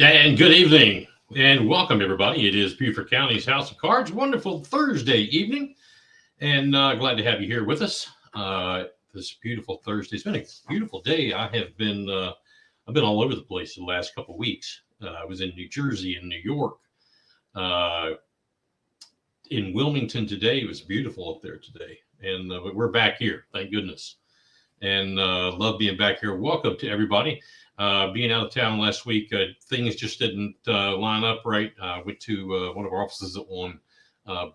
And good evening and welcome, everybody. It is Beaufort County's House of Cards. Wonderful Thursday evening, and glad to have you here with us this beautiful Thursday. It's been a beautiful day. I've been all over the place the last couple of weeks. I was in New Jersey and New York, in Wilmington today. It was beautiful up there today, and we're back here, thank goodness, and love being back here. Welcome to everybody. Being out of town last week, things just didn't line up right. Went to one of our offices on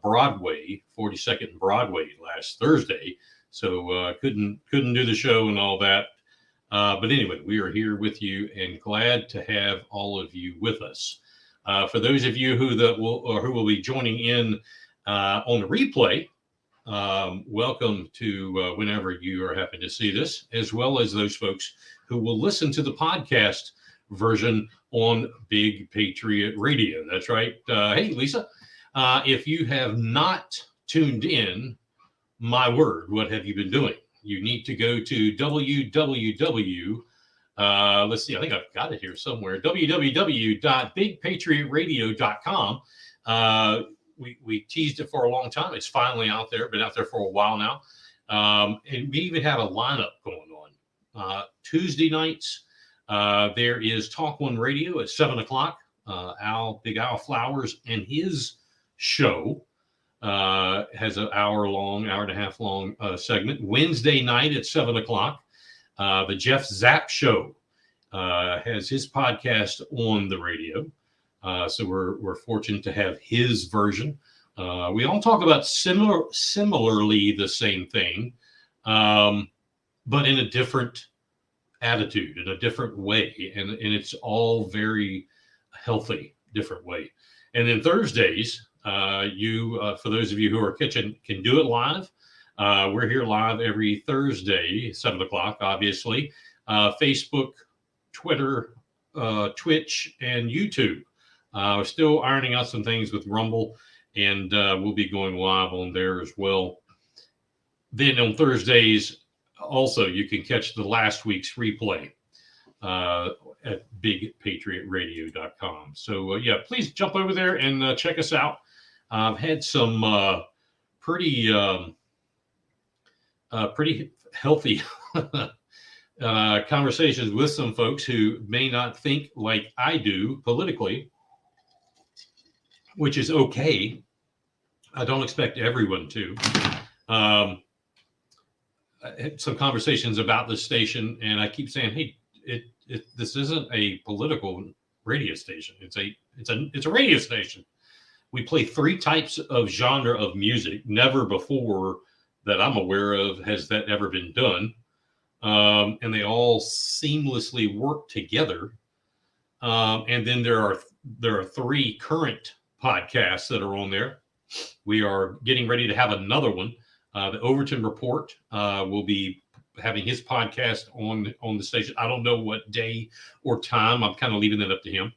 Broadway, 42nd and Broadway last Thursday, so couldn't do the show and all that. But anyway, we are here with you and glad to have all of you with us. For those of you who will be joining in on the replay, welcome to whenever you are happy to see this, as well as those folks who will listen to the podcast version on Big Patriot Radio. That's right. Hey, Lisa, if you have not tuned in, my word, what have you been doing? You need to go to www. Let's see, I think I've got it here somewhere. www.bigpatriotradio.com. We teased it for a long time. It's finally out there. Been out there for a while now. And we even have a lineup going on. Tuesday nights, there is Talk One Radio at 7 o'clock. Big Al Flowers and his show has an hour and a half long segment. Wednesday night at 7 o'clock, the Jeff Zapp Show has his podcast on the radio. So we're fortunate to have his version. We all talk about similarly the same thing, but in a different attitude, in a different way, and it's all very healthy, different way. And then Thursdays, for those of you who are can do it live. We're here live every Thursday, 7 o'clock, obviously. Facebook, Twitter, Twitch, and YouTube. We're still ironing out some things with Rumble, and we'll be going live on there as well. Then on Thursdays, also, you can catch the last week's replay at bigpatriotradio.com. So, yeah, please jump over there and check us out. I've had some pretty healthy conversations with some folks who may not think like I do politically, which is okay. I don't expect everyone to. I had some conversations about this station, and I keep saying, "Hey, this isn't a political radio station. It's a radio station. We play three types of genre of music. Never before that I'm aware of has that ever been done, and they all seamlessly work together. And then there are three current podcasts that are on there. We are getting ready to have another one. The Overton Report will be having his podcast on the station. I don't know what day or time. I'm kind of leaving that up to him.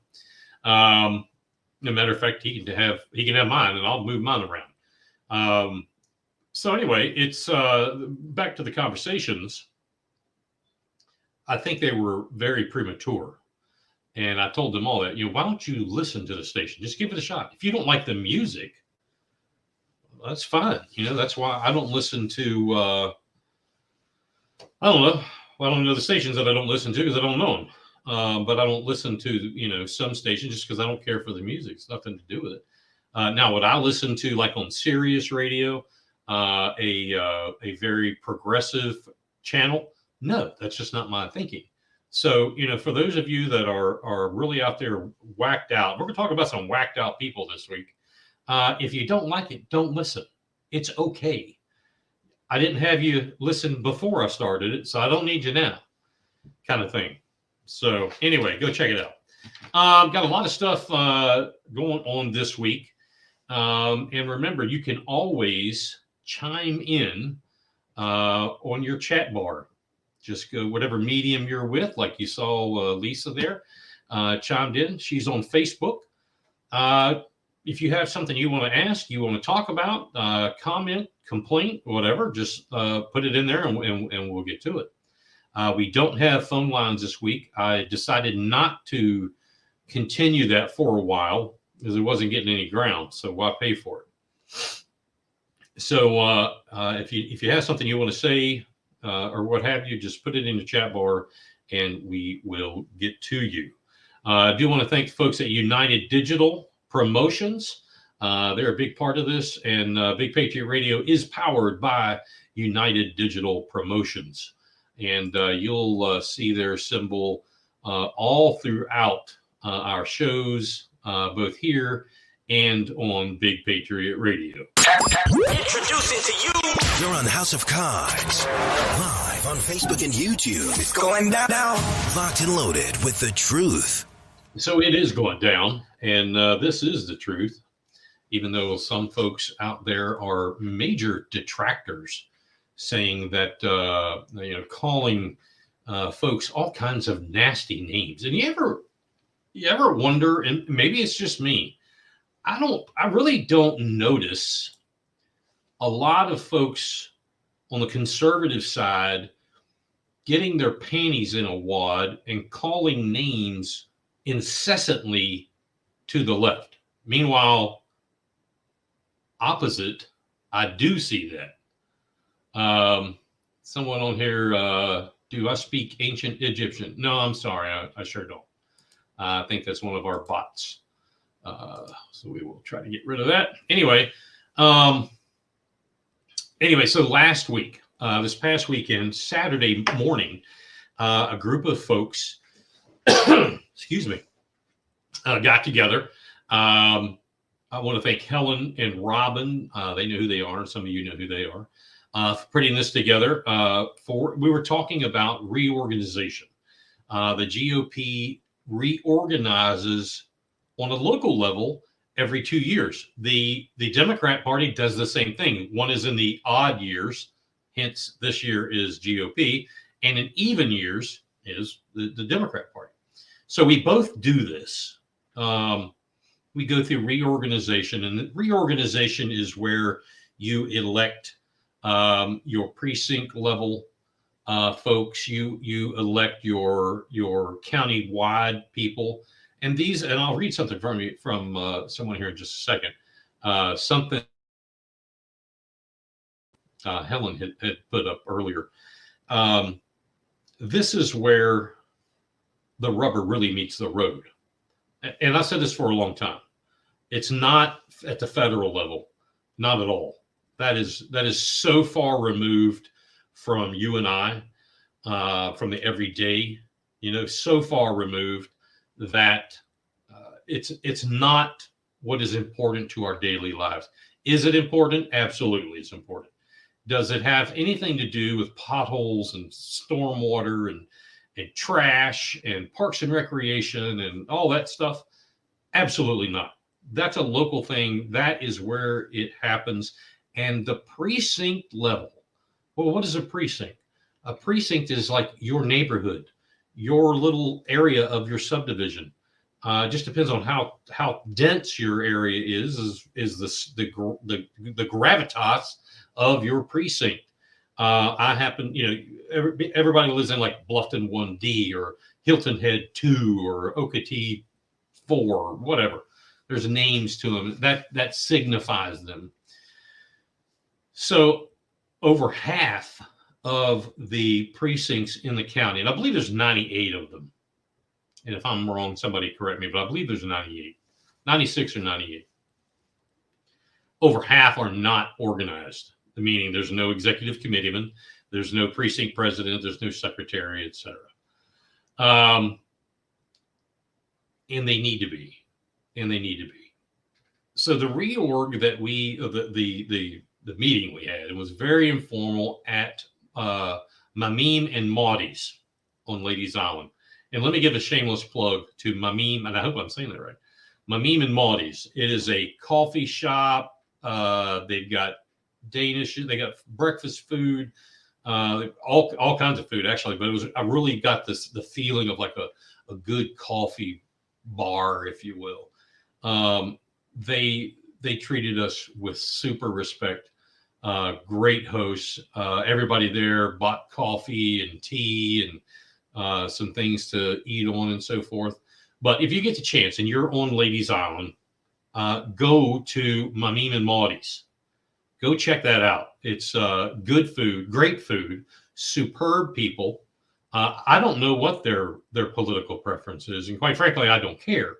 No matter of fact, he can have mine, and I'll move mine around. So anyway, it's back to the conversations. I think they were very premature, and I told them all that. Why don't you listen to the station? Just give it a shot. If you don't like the music, that's fine. That's why I don't listen to, I don't know. Well, I don't know the stations that I don't listen to because I don't know them. But I don't listen to, some stations just because I don't care for the music. It's nothing to do with it. Now, what I listen to, like on Sirius Radio, a very progressive channel, no, that's just not my thinking. So, for those of you that are really out there whacked out, we're going to talk about some whacked out people this week. If you don't like it, don't listen. It's okay. I didn't have you listen before I started it, so I don't need you now, kind of thing. So anyway, go check it out. Got a lot of stuff going on this week. And remember, you can always chime in on your chat bar. Just go whatever medium you're with, like you saw Lisa there chimed in. She's on Facebook. If you have something you want to ask, you want to talk about, comment, complaint, whatever, just put it in there and we'll get to it. We don't have phone lines this week. I decided not to continue that for a while because it wasn't getting any ground. So why pay for it? So if you have something you want to say or what have you, just put it in the chat bar and we will get to you. I do want to thank the folks at United Digital Promotions. They're a big part of this, and Big Patriot Radio is powered by United Digital Promotions. And you'll see their symbol all throughout our shows, both here and on Big Patriot Radio. Introducing to you. You're on House of Cards, live on Facebook and YouTube. It's going down. Locked and loaded with the truth. So it is going down, and this is the truth, even though some folks out there are major detractors saying that, calling folks all kinds of nasty names. And you ever wonder, and maybe it's just me, I really don't notice a lot of folks on the conservative side getting their panties in a wad and calling names incessantly to the left. Meanwhile, opposite, I do see that. Someone on here, do I speak ancient Egyptian? No, I'm sorry, I sure don't. I think that's one of our bots. So we will try to get rid of that. Anyway, so last week, this past weekend, Saturday morning, a group of folks, excuse me, got together. I want to thank Helen and Robin. They know who they are, and some of you know who they are, for putting this together. We were talking about reorganization. The GOP reorganizes on a local level every 2 years. The Democrat Party does the same thing. One is in the odd years, hence this year is GOP, and in even years is the Democrat Party. So we both do this. We go through reorganization, and the reorganization is where you elect your precinct level folks. You elect your county-wide people, and I'll read something from someone here in just a second. Something Helen had put up earlier. This is where the rubber really meets the road. And I said this for a long time. It's not at the federal level, not at all. That is so far removed from you and I, from the everyday, so far removed that it's not what is important to our daily lives. Is it important? Absolutely, it's important. Does it have anything to do with potholes and stormwater and trash and parks and recreation and all that stuff? Absolutely not. That's a local thing. That is where it happens. And the precinct level, well, what is a precinct? A precinct is like your neighborhood, your little area of your subdivision. Just depends on how dense your area is the gravitas of your precinct. I happen, everybody lives in like Bluffton 1D or Hilton Head 2 or Okatee 4 or whatever. There's names to them that signifies them. So over half of the precincts in the county, and I believe there's 98 of them. And if I'm wrong, somebody correct me, but I believe there's 98, 96 or 98. Over half are not organized, meaning there's no executive committeeman, there's no precinct president, there's no secretary, etc. And they need to be. So the reorg that the meeting we had, it was very informal at Mamim and Maudie's on Ladies Island. And let me give a shameless plug to Mamim, and I hope I'm saying that right. Mamim and Maudie's. It is a coffee shop. They've got Danish, they got breakfast food, all kinds of food actually. But I really got the feeling of like a good coffee bar, if you will. They treated us with super respect. Great hosts. Everybody there bought coffee and tea and some things to eat on and so forth. But if you get the chance and you're on Ladies Island, go to Mamim and Maudie's. Go check that out. It's good food, great food, superb people. I don't know what their political preference is, and quite frankly, I don't care.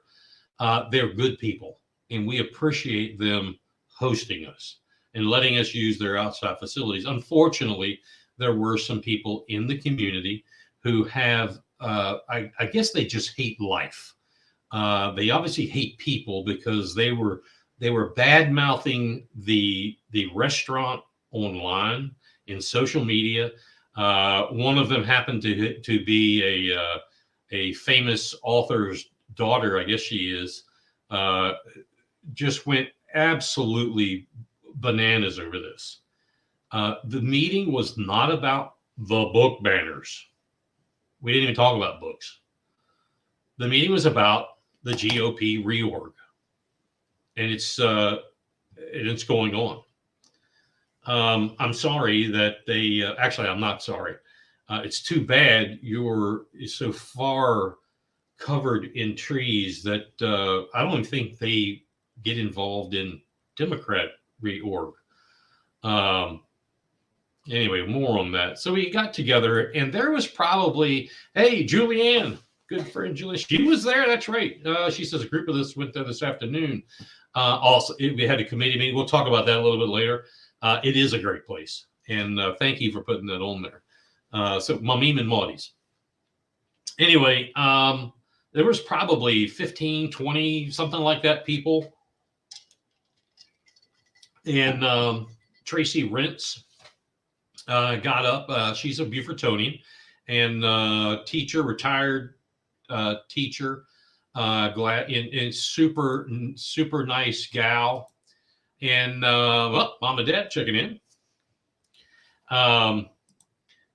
They're good people, and we appreciate them hosting us and letting us use their outside facilities. Unfortunately, there were some people in the community who have, I guess they just hate life. They obviously hate people because they were bad mouthing the restaurant online in social media. One of them happened to be a famous author's daughter, I guess she is. Just went absolutely bananas over this. The meeting was not about the book banners. We didn't even talk about books. The meeting was about the GOP reorg, and it's going on. I'm sorry that they actually, I'm not sorry. It's too bad you're so far covered in trees that I don't even think they get involved in Democrat reorg. Anyway, more on that. So we got together, and there was probably, hey, Julianne, good friend Julie, she was there. That's right. She says a group of us went there this afternoon. Also, we had a committee meeting. We'll talk about that a little bit later. It is a great place, and thank you for putting that on there. So Mamim and Maudie's. Anyway, there was probably 15, 20, something like that people. And Tracy Rentz got up. She's a Beaufortonian and teacher, retired teacher. Glad and super nice gal. And well, mom and dad checking in.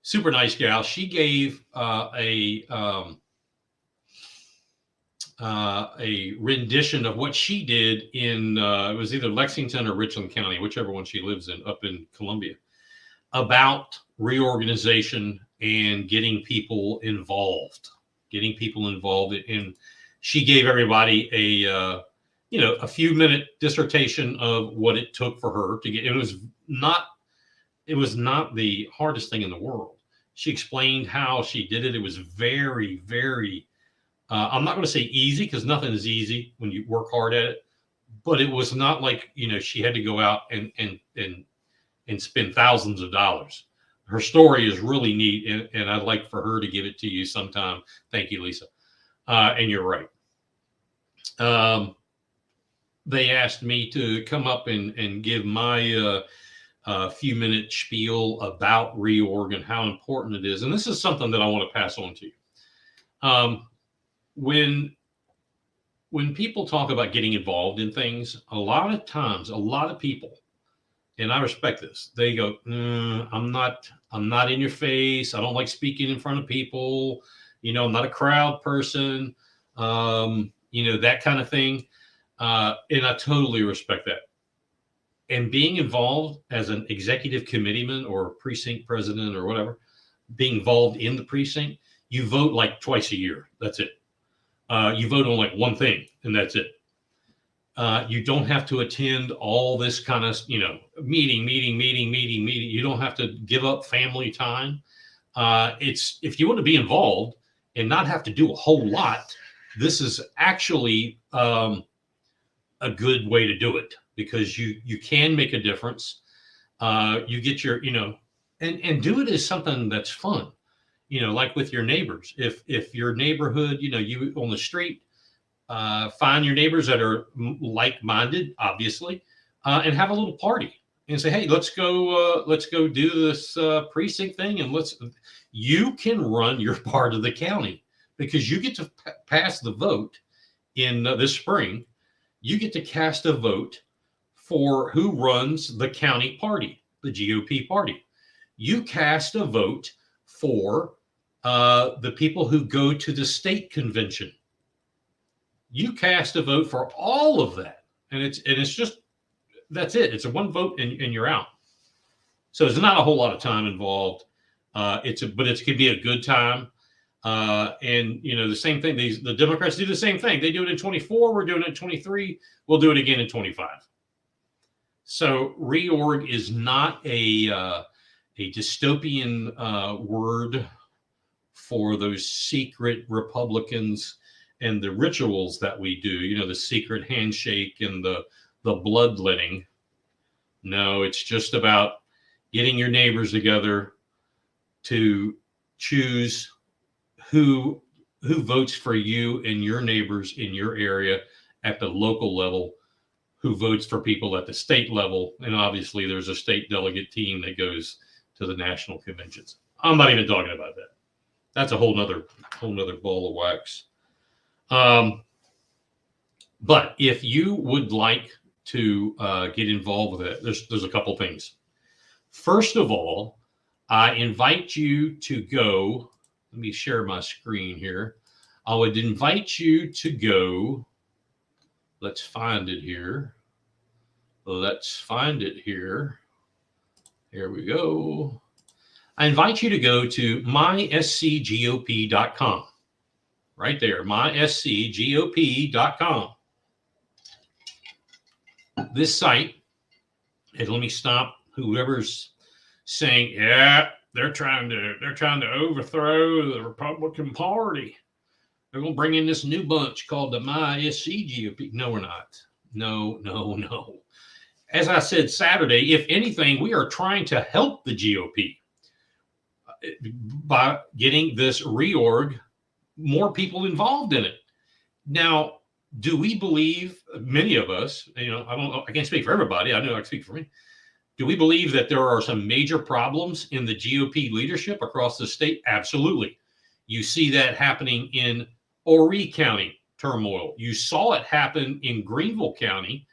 Super nice gal. She gave a rendition of what she did in it was either Lexington or Richland County, whichever one she lives in, up in Columbia, about reorganization and getting people involved. And she gave everybody a few minute dissertation of what it took for her to get. It was not the hardest thing in the world. She explained how she did it. It was very, very, I'm not going to say easy, because nothing is easy when you work hard at it, but it was not like, she had to go out and spend thousands of dollars. Her story is really neat, and I'd like for her to give it to you sometime. Thank you, Lisa. And you're right. They asked me to come up and give my few minute spiel about reorg and how important it is. And this is something that I want to pass on to you. When people talk about getting involved in things, a lot of times, a lot of people, and I respect this, they go, I'm not in your face. I don't like speaking in front of people. I'm not a crowd person. That kind of thing. And I totally respect that. And being involved as an executive committeeman or precinct president or whatever, being involved in the precinct, you vote like twice a year. That's it. You vote on like one thing, and that's it. You don't have to attend all this kind of, meeting. You don't have to give up family time. It's, if you want to be involved and not have to do a whole lot, this is actually a good way to do it, because you can make a difference. You get your, and do it as something that's fun, like with your neighbors. If your neighborhood, you on the street, find your neighbors that are like-minded, obviously, and have a little party and say, hey, let's go do this precinct thing. And you can run your part of the county, because you get to pass the vote in this spring. You get to cast a vote for who runs the county party, the GOP party. You cast a vote for the people who go to the state convention. You cast a vote for all of that. And it's just, that's it. It's a one vote and you're out. So there's not a whole lot of time involved. But it could be a good time. And, the same thing. The Democrats do the same thing. They do it in 24. We're doing it in 23. We'll do it again in 25. So reorg is not a dystopian word for those secret Republicans and the rituals that we do, the secret handshake and the bloodletting. No, it's just about getting your neighbors together to choose who votes for you and your neighbors in your area at the local level, who votes for people at the state level. And obviously there's a state delegate team that goes to the national conventions. I'm not even talking about that. That's a whole nother ball of wax. But if you would like to get involved with it, there's a couple things. First of all, I invite you to go. Let me share my screen here. I would invite you to go. Let's find it here. Here we go. I invite you to go to myscgop.com. Right there, myscgop.com. This site, and let me stop whoever's saying, yeah, they're trying to overthrow the Republican Party. They're going to bring in this new bunch called the MySCGOP. No, we're not. No. As I said Saturday, if anything, we are trying to help the GOP by getting this reorg, more people involved in it. Now, do we believe, many of us, I can't speak for everybody. I know I can speak for me. Do we believe that there are some major problems in the GOP leadership across the state? Absolutely. You see that happening in Horry County turmoil. You saw it happen in Greenville County.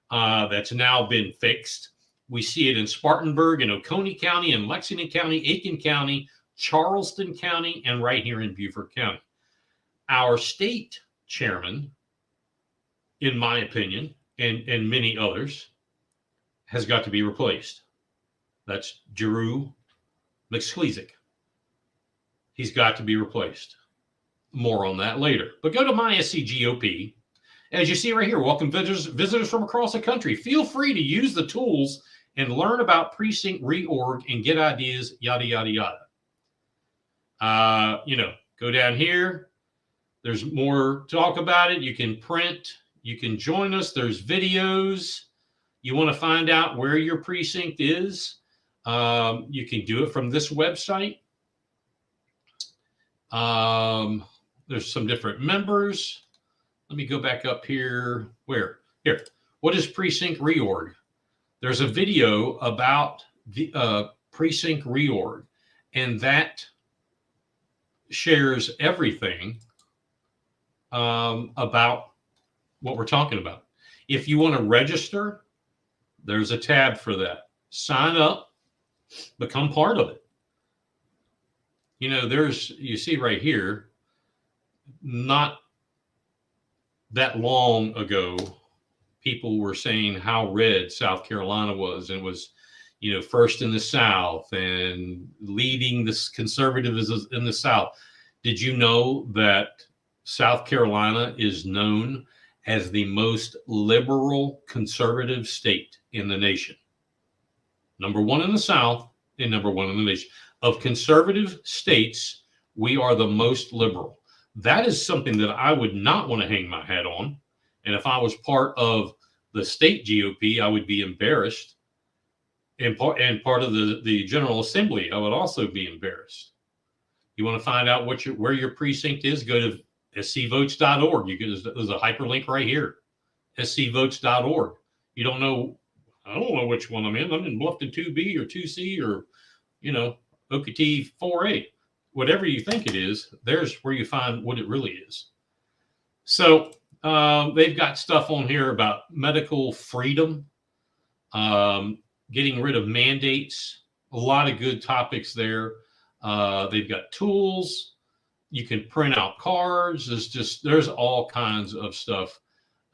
That's now been fixed. We see it in Spartanburg and Oconee County and Lexington County, Aiken County, Charleston County, and right here in Beaufort County. Our state chairman, in my opinion, and many others, has got to be replaced. That's Drew McSqueezick. He's got to be replaced. More on that later. But go to MySCGOP. As you see right here, welcome visitors from across the country. Feel free to use the tools and learn about precinct reorg and get ideas, yada, yada, yada. Go down here. There's more talk about it. You can print. You can join us. There's videos. You want to find out where your precinct is. You can do it from this website. There's some different members. Let me go back up here. Where? Here. What is precinct reorg? There's a video about the precinct reorg, and that shares everything about what we're talking about. If you want to register, there's a tab for that. Sign up, become part of it. You see right here, not that long ago, people were saying how red South Carolina was, and was, first in the South and leading this conservatism in the South. Did you know that South Carolina is known as the most liberal conservative state in the nation? Number one in the South and number one in the nation. Of conservative states, we are the most liberal. That is something that I would not want to hang my hat on. And if I was part of the state GOP, I would be embarrassed. And part of the General Assembly, I would also be embarrassed. You want to find out where your precinct is, go to scvotes.org. There's a hyperlink right here, scvotes.org. I don't know which one I'm in. I'm in Bluffton 2B or 2C or, Okatee 4A. Whatever you think it is, there's where you find what it really is. So they've got stuff on here about medical freedom, getting rid of mandates, a lot of good topics there. They've got tools. You can print out cards. There's all kinds of stuff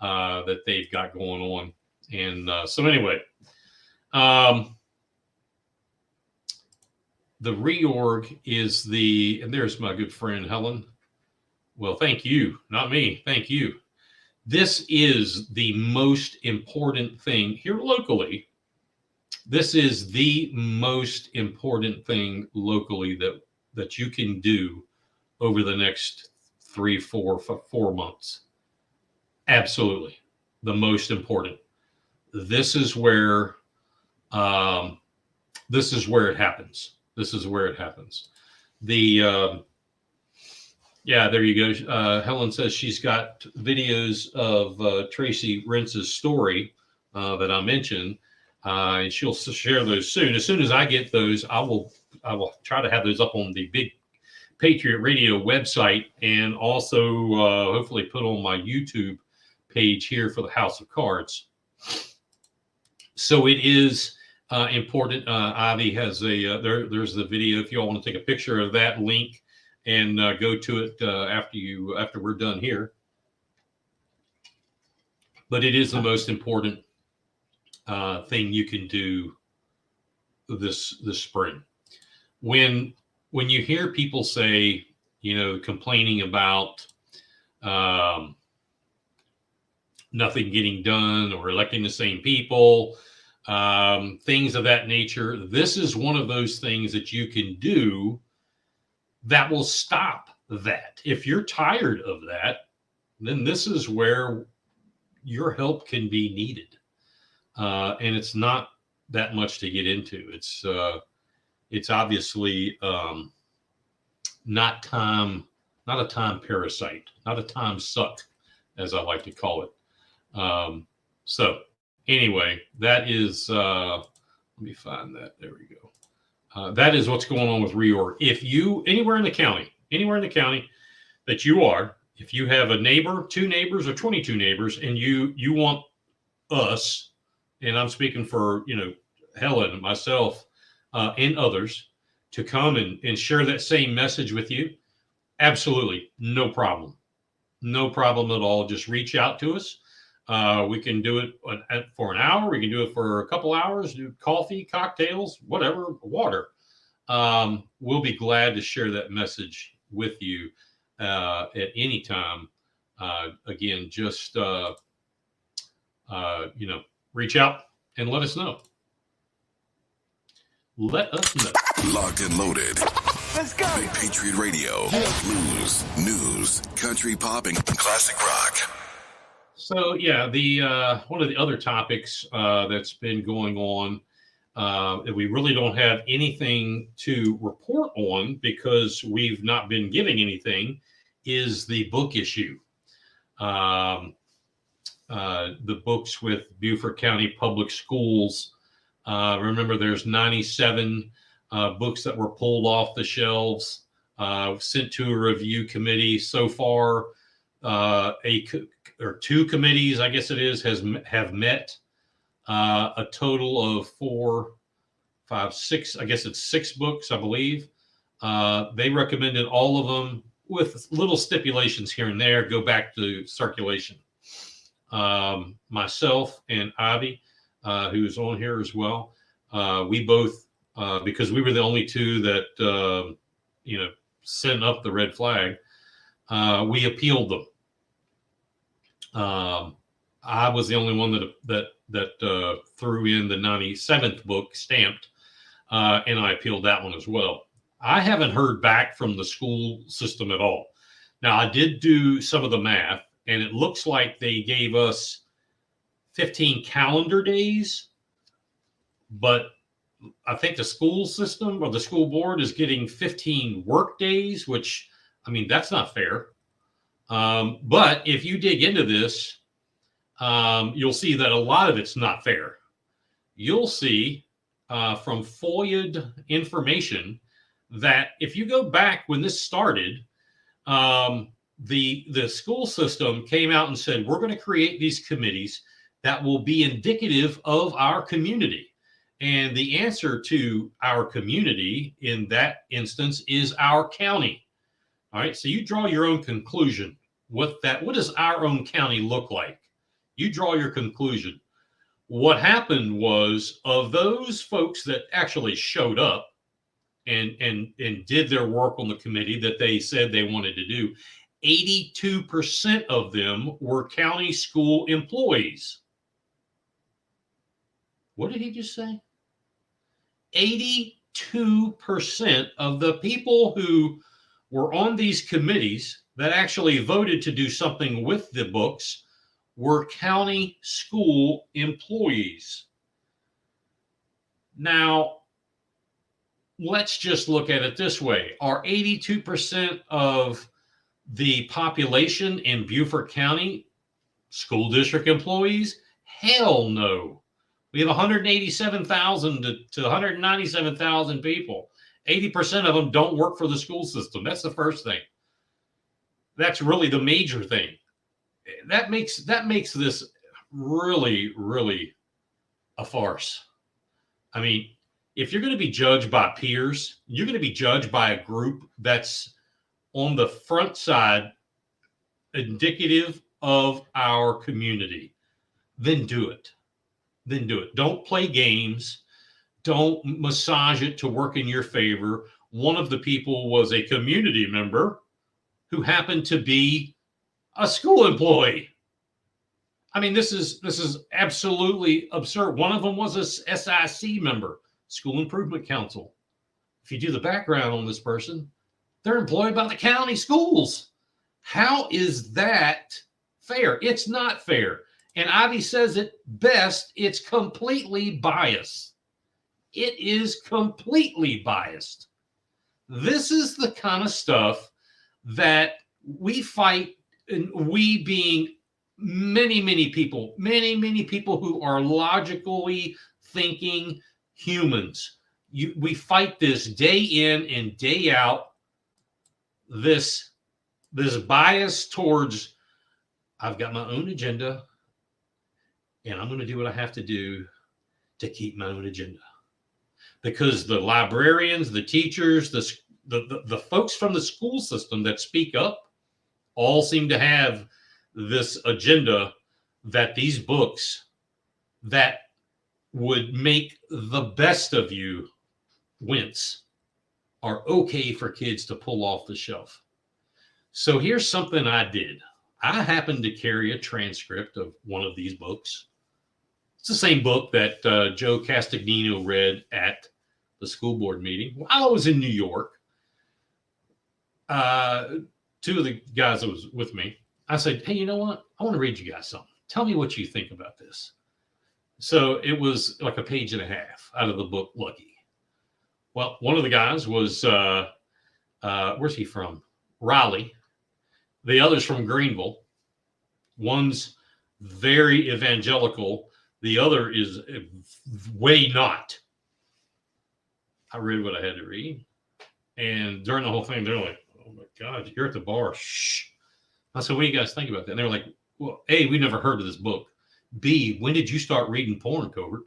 that they've got going on. And so anyway, the reorg is the, and there's my good friend Helen. Well, thank you, not me. Thank you. This is the most important thing here locally. This is the most important thing locally that you can do over the next 4 months. Absolutely, the most important. This is where it happens. This is where it happens. Yeah, there you go. Helen says she's got videos of Tracy Rentz's story that I mentioned, and she'll share those soon. As soon as I get those, I will try to have those up on the Big Patriot Radio website, and also hopefully put on my YouTube page here for the House of Cards. So it is important. Ivy has there's the video if you all want to take a picture of that link and go to it after we're done here. But it is the most important thing you can do this spring. When you hear people say, complaining about nothing getting done or electing the same people, things of that nature, this is one of those things that you can do that will stop that. If you're tired of that, then this is where your help can be needed. And it's not that much to get into. It's obviously not a time parasite, not a time suck, as I like to call it. So anyway, that is, let me find that. There we go. That is what's going on with reorg. If you, anywhere in the county that you are, if you have a neighbor, 2 neighbors, or 22 neighbors, and you want us, and I'm speaking for, Helen, myself, and others, to come and share that same message with you, absolutely, no problem. No problem at all. Just reach out to us. We can do it for an hour. We can do it for a couple hours, do coffee, cocktails, whatever, water. We'll be glad to share that message with you at any time. Again, just, reach out and let us know. Let us know. Locked and loaded. Let's go. Big Patriot Radio. Blues, news, country pop, and classic rock. So yeah, the one of the other topics that's been going on that we really don't have anything to report on because we've not been giving anything is the book issue. The books with Beaufort County Public Schools. Remember, there's 97 books that were pulled off the shelves, sent to a review committee. So far, 2 committees, I guess it is, have met. A total of 4, 5, 6. I guess it's 6 books, I believe. They recommended all of them with little stipulations here and there go back to circulation. Myself and Ivy, who's on here as well, we both, because we were the only 2 that sent up the red flag, we appealed them. I was the only one that threw in the 97th book stamped, and I appealed that one as well. I haven't heard back from the school system at all. Now, I did do some of the math, and it looks like they gave us 15 calendar days, but I think the school system or the school board is getting 15 work days, which, I mean, that's not fair. But if you dig into this, you'll see that a lot of it's not fair. You'll see from FOIA'd information that if you go back when this started, the school system came out and said, we're going to create these committees that will be indicative of our community. And the answer to our community in that instance is our county. All right. So you draw your own conclusion. What does our own county look like? You draw your conclusion. What happened was, of those folks that actually showed up, and did their work on the committee that they said they wanted to do, 82% of them were county school employees. What did he just say? 82% of the people who were on these committees that actually voted to do something with the books were county school employees. Now, let's just look at it this way. Are 82% of the population in Beaufort County school district employees? Hell no. We have 187,000 to 197,000 people. 80% of them don't work for the school system. That's the first thing. That's really the major thing. That makes this really, really a farce. I mean, if you're going to be judged by peers, you're going to be judged by a group that's on the front side, indicative of our community, then do it. Then do it. Don't play games. Don't massage it to work in your favor. One of the people was a community member who happened to be a school employee. I mean, this is absolutely absurd. One of them was a SIC member, School Improvement Council. If you do the background on this person, they're employed by the county schools. How is that fair? It's not fair. And Ivy says it best, it's completely biased. It is completely biased. This is the kind of stuff that we fight, and we being many people who are logically thinking humans. We fight this day in and day out, this bias towards, I've got my own agenda, and I'm going to do what I have to do to keep my own agenda. Because the librarians, the teachers, the folks from the school system that speak up all seem to have this agenda that these books that would make the best of you wince are okay for kids to pull off the shelf. So here's something I did. I happened to carry a transcript of one of these books. It's the same book that Joe Castagnino read at the school board meeting while I was in New York. Two of the guys that was with me, I said, hey, you know what? I want to read you guys something. Tell me what you think about this. So it was like a page and a half out of the book, Lucky. Well, one of the guys was, where's he from? Raleigh. The other's from Greenville. One's very evangelical. The other is way not. I read what I had to read. And during the whole thing, they're like, oh my God, you're at the bar. Shh. I said, what do you guys think about that? And they were like, well, A, we never heard of this book. B, when did you start reading porn, Covert?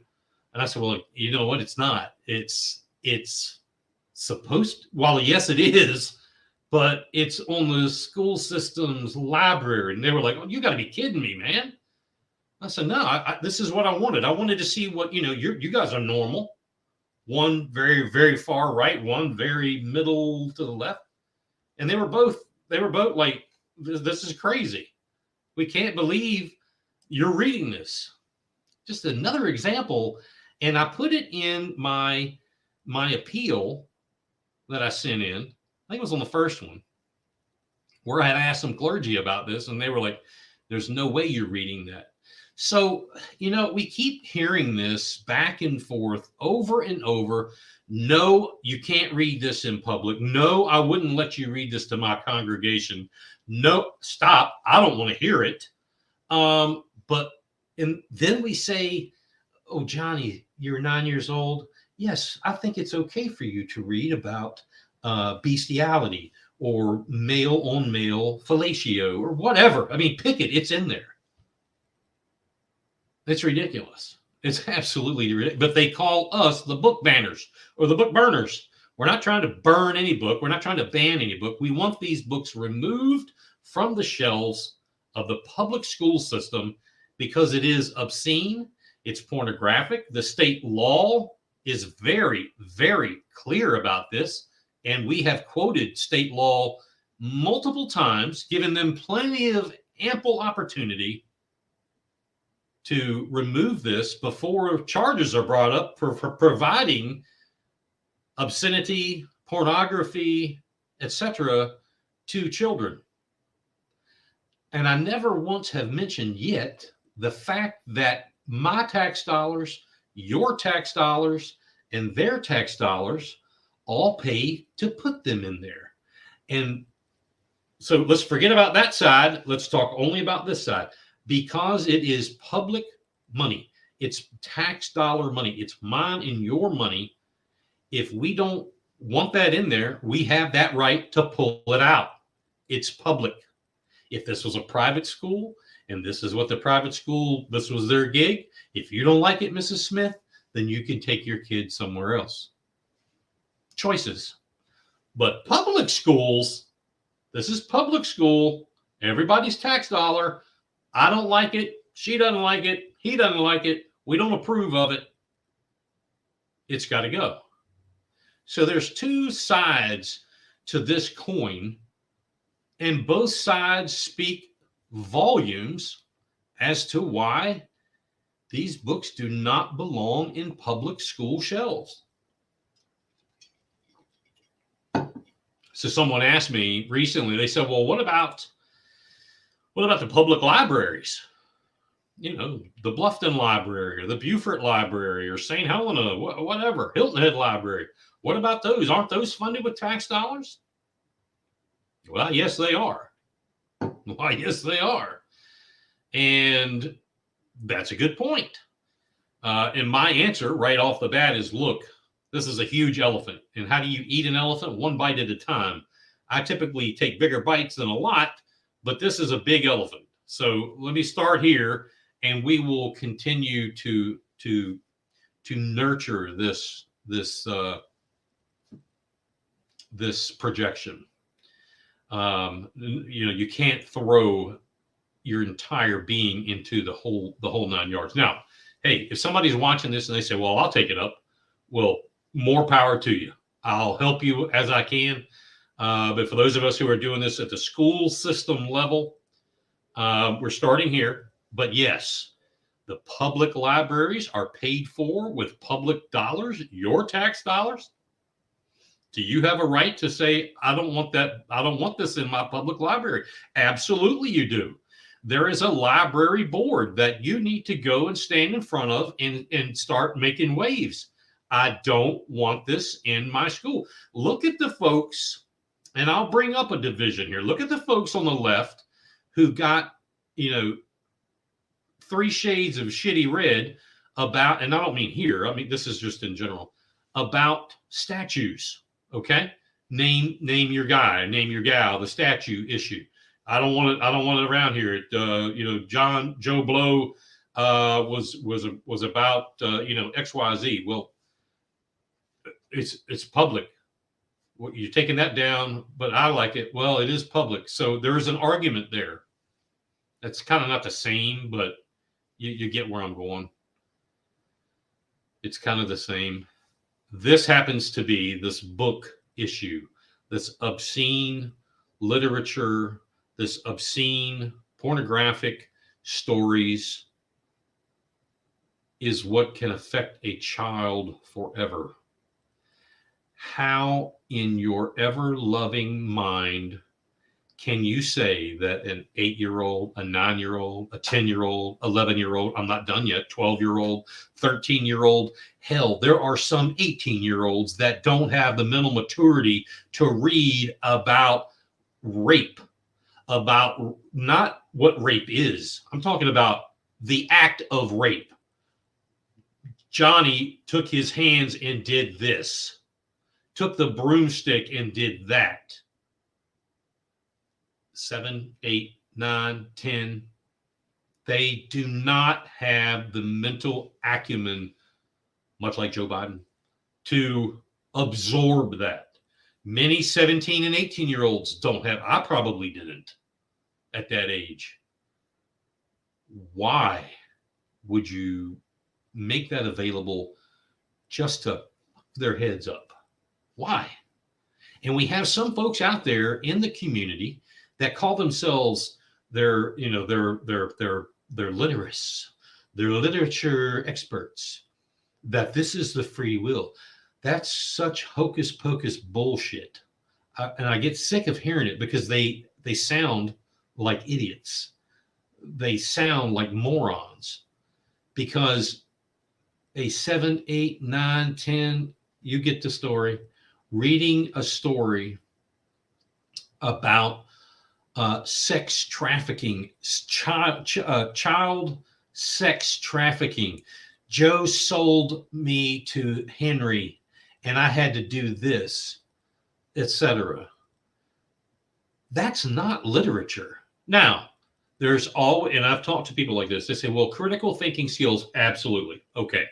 And I said, well, you know what? It's not. It's supposed to, well, yes, it is, but it's on the school system's library. And they were like, oh, you got to be kidding me, man. I said, no, this is what I wanted. I wanted to see what, you guys are normal. One very, very far right, one very middle to the left. And they were both like, this is crazy. We can't believe you're reading this. Just another example. And I put it in my appeal that I sent in. I think it was on the first one, where I had asked some clergy about this, and they were like, there's no way you're reading that. So, we keep hearing this back and forth over and over. No, you can't read this in public. No, I wouldn't let you read this to my congregation. No, stop. I don't want to hear it. And then we say, oh, Johnny, you're 9 years old. Yes, I think it's okay for you to read about bestiality or male on male fellatio or whatever. I mean, pick it. It's in there. It's ridiculous. It's absolutely ridiculous. But they call us the book banners or the book burners. We're not trying to burn any book. We're not trying to ban any book. We want these books removed from the shelves of the public school system because it is obscene. It's pornographic. The state law is very, very clear about this. And we have quoted state law multiple times, given them plenty of ample opportunity to remove this before charges are brought up for providing obscenity, pornography, etc. to children. And I never once have mentioned yet the fact that my tax dollars, your tax dollars, and their tax dollars all pay to put them in there. And so let's forget about that side. Let's talk only about this side. Because it is public money, it's tax dollar money, it's mine and your money. If we don't want that in there, we have that right to pull it out. It's public. If this was a private school and this is what the private school, this was their gig, if you don't like it, Mrs. Smith, then you can take your kid somewhere else. Choices. But public schools, this is public school, everybody's tax dollar. I don't like it. She doesn't like it. He doesn't like it. We don't approve of it. It's got to go. So there's two sides to this coin, and both sides speak volumes as to why these books do not belong in public school shelves. So someone asked me recently, they said, well, what about the public libraries? You know, the Bluffton Library or the Beaufort Library or St. Helena, whatever, Hilton Head Library. What about those? Aren't those funded with tax dollars? Well, yes, they are. Why, yes, they are. And that's a good point. And my answer right off the bat is, look, this is a huge elephant. And how do you eat an elephant? One bite at a time. I typically take bigger bites than a lot, but this is a big elephant. So let me start here, and we will continue to nurture this projection. You can't throw your entire being into the whole 9 yards. Now, hey, if somebody's watching this and they say, well, I'll take it up, well, more power to you. I'll help you as I can. But for those of us who are doing this at the school system level, we're starting here. But yes, the public libraries are paid for with public dollars, your tax dollars. Do you have a right to say, I don't want that? I don't want this in my public library? Absolutely, you do. There is a library board that you need to go and stand in front of and start making waves. I don't want this in my school. Look at the folks, and I'll bring up a division here. Look at the folks on the left who got, 3 shades of shitty red about, and I don't mean here, I mean, this is just in general, about statues. Okay. Name your guy, name your gal, the statue issue. I don't want it around here. Joe Blow was about XYZ. Well, it's public. Well, you're taking that down, but I like it. Well, it is public. So there is an argument there. That's kind of not the same, but you get where I'm going. It's kind of the same. This happens to be this book issue, this obscene literature, this obscene pornographic stories is what can affect a child forever. How in your ever-loving mind can you say that an 8-year-old, a 9-year-old, a 10-year-old, 11-year-old, I'm not done yet, 12-year-old, 13-year-old, hell, there are some 18-year-olds that don't have the mental maturity to read about rape, about not what rape is. I'm talking about the act of rape. Johnny took his hands and did this, took the broomstick and did that. 7, 8, 9, 10. They do not have the mental acumen, much like Joe Biden, to absorb that. Many 17 and 18-year-olds don't have. I probably didn't at that age. Why would you make that available just to their heads up. Why? And we have some folks out there in the community that call themselves they're literates, they're literature experts, that this is the free will. That's such hocus pocus bullshit. And I get sick of hearing it because they sound like idiots. They sound like morons, because a 7, 8, 9, 10, you get the story, reading a story about sex trafficking, child sex trafficking. Joe sold me to Henry and I had to do this, etc. That's not literature. Now, there's always, and I've talked to people like this, they say, well, critical thinking skills, absolutely. Okay.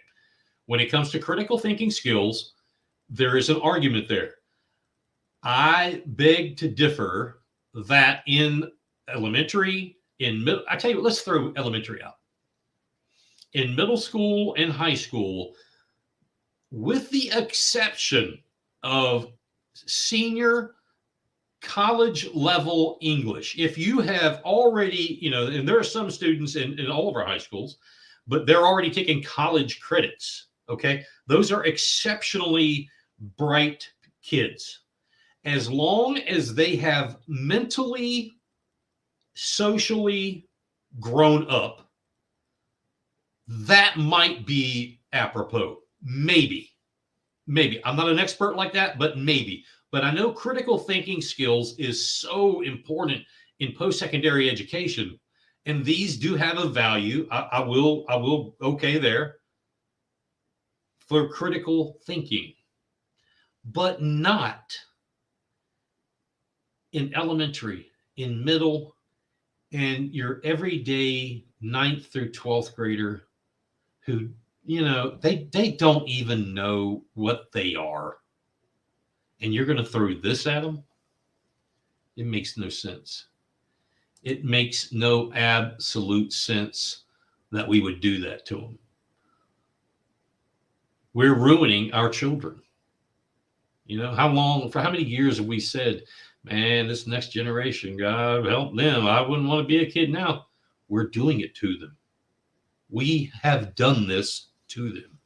When it comes to critical thinking skills, there is an argument there. I beg to differ that in elementary, in middle, I tell you what, let's throw elementary out. In middle school and high school, with the exception of senior college level English, if you have already, and there are some students in all of our high schools, but they're already taking college credits. Okay. Those are exceptionally bright kids. As long as they have mentally, socially grown up, that might be apropos. Maybe. I'm not an expert like that, but maybe. But I know critical thinking skills is so important in post-secondary education, and these do have a value. I will okay there for critical thinking, but not in elementary, in middle, and your everyday 9th through 12th grader who, they don't even know what they are. And you're going to throw this at them? It makes no sense. It makes no absolute sense that we would do that to them. We're ruining our children. For how many years have we said, man, this next generation, God help them. I wouldn't want to be a kid now. We're doing it to them. We have done this to them.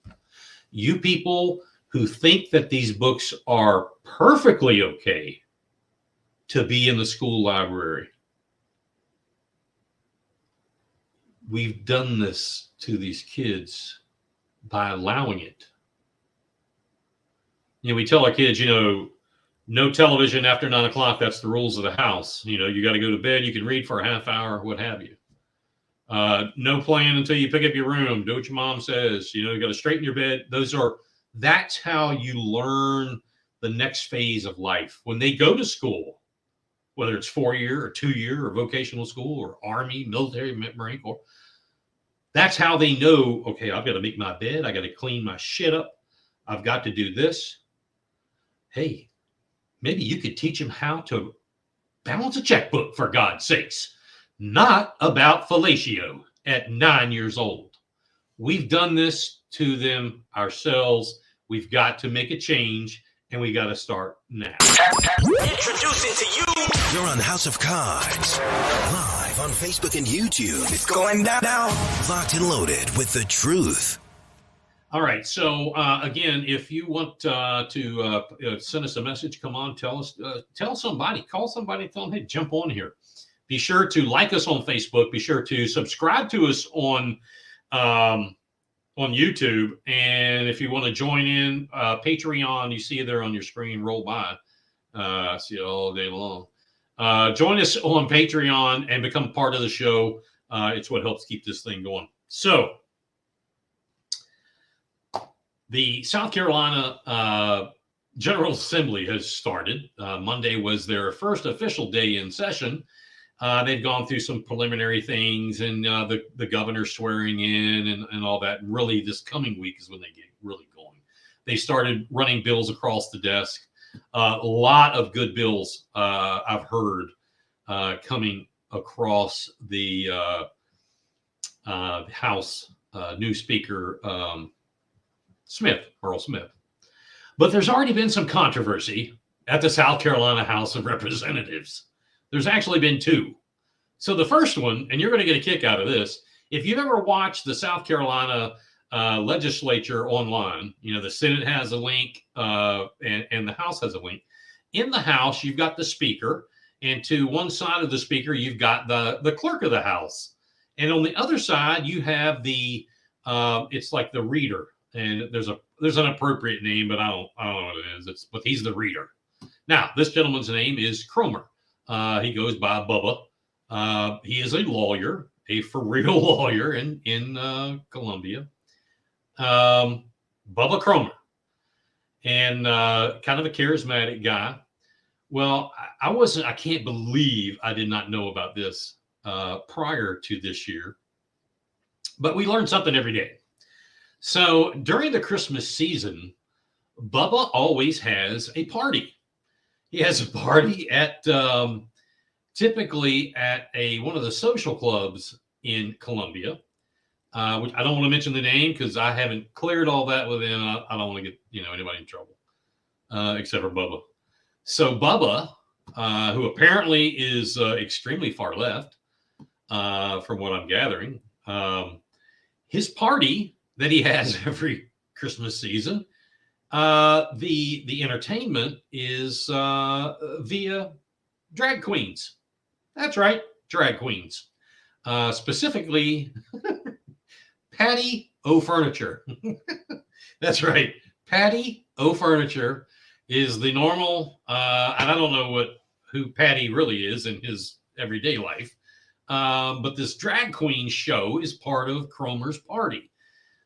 You people who think that these books are perfectly okay to be in the school library, we've done this to these kids by allowing it. We tell our kids, no television after 9 o'clock. That's the rules of the house. You got to go to bed. You can read for a half hour, what have you. No playing until you pick up your room. Do what your mom says. You got to straighten your bed. That's how you learn the next phase of life. When they go to school, whether it's 4-year or 2-year or vocational school or Army, military, Marine Corps, that's how they know, okay, I've got to make my bed. I got to clean my shit up. I've got to do this. Hey, maybe you could teach them how to balance a checkbook, for God's sakes. Not about fellatio at 9 years old. We've done this to them ourselves. We've got to make a change, and we got to start now. Introducing to you. You're on House of Cards, live on Facebook and YouTube. It's going down. Locked and loaded with the truth. All right. So again, if you want to send us a message, come on, tell somebody, call somebody, tell them, hey, jump on here. Be sure to like us on Facebook. Be sure to subscribe to us on YouTube. And if you want to join in Patreon, you see it there on your screen, roll by. I see it all day long. Join us on Patreon and become part of the show. It's what helps keep this thing going. So the South Carolina General Assembly has started. Monday was their first official day in session. They've gone through some preliminary things and the governor swearing in and all that. Really, this coming week is when they get really going. They started running bills across the desk. A lot of good bills I've heard coming across the House. New Speaker Smith, Earl Smith. But there's already been some controversy at the South Carolina House of Representatives. There's actually been two. So the first one, and you're going to get a kick out of this, if you've ever watched the South Carolina legislature online, the Senate has a link and the House has a link. In the House, you've got the Speaker, and to one side of the Speaker, you've got the Clerk of the House. And on the other side, you have it's like the Reader. And there's an appropriate name, but I don't know what it is. But he's the Reader. Now, this gentleman's name is Cromer. He goes by Bubba. He is a lawyer, a for real lawyer in Columbia. Bubba Cromer, and kind of a charismatic guy. Well, I can't believe I did not know about this prior to this year, but we learn something every day. So during the Christmas season, Bubba always has a party. He has a party at typically at one of the social clubs in Columbia, which I don't want to mention the name because I haven't cleared all that with him. I don't want to get anybody in trouble, except for Bubba. So Bubba, who apparently is extremely far left, from what I'm gathering, his party that he has every Christmas season, the entertainment is via drag queens. That's right, drag queens. Specifically, Patty O Furniture. That's right. Patty O Furniture is the normal, and I don't know who Patty really is in his everyday life, but this drag queen show is part of Cromer's party.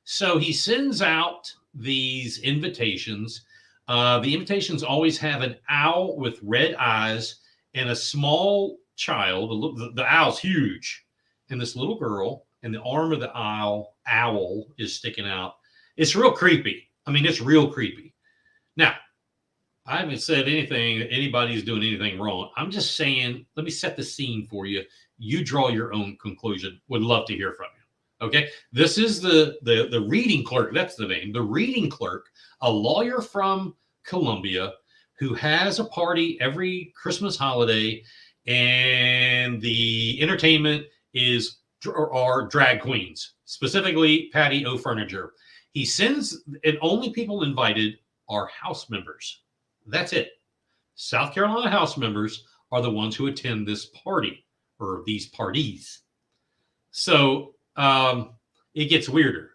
So he sends out these invitations. The invitations always have an owl with red eyes and a small child. The owl's huge, and this little girl, and the arm of the owl is sticking out. It's real creepy. I mean, it's real creepy. Now, I haven't said anything, anybody's doing anything wrong. I'm just saying, let me set the scene for you. You draw your own conclusion. Would love to hear from you. Okay. This is the reading clerk. That's the name. The reading clerk, a lawyer from Columbia who has a party every Christmas holiday, and the entertainment are drag queens, specifically Patty O Furniture. He sends, and only people invited are House members. That's it. South Carolina House members are the ones who attend this party or these parties. So it gets weirder.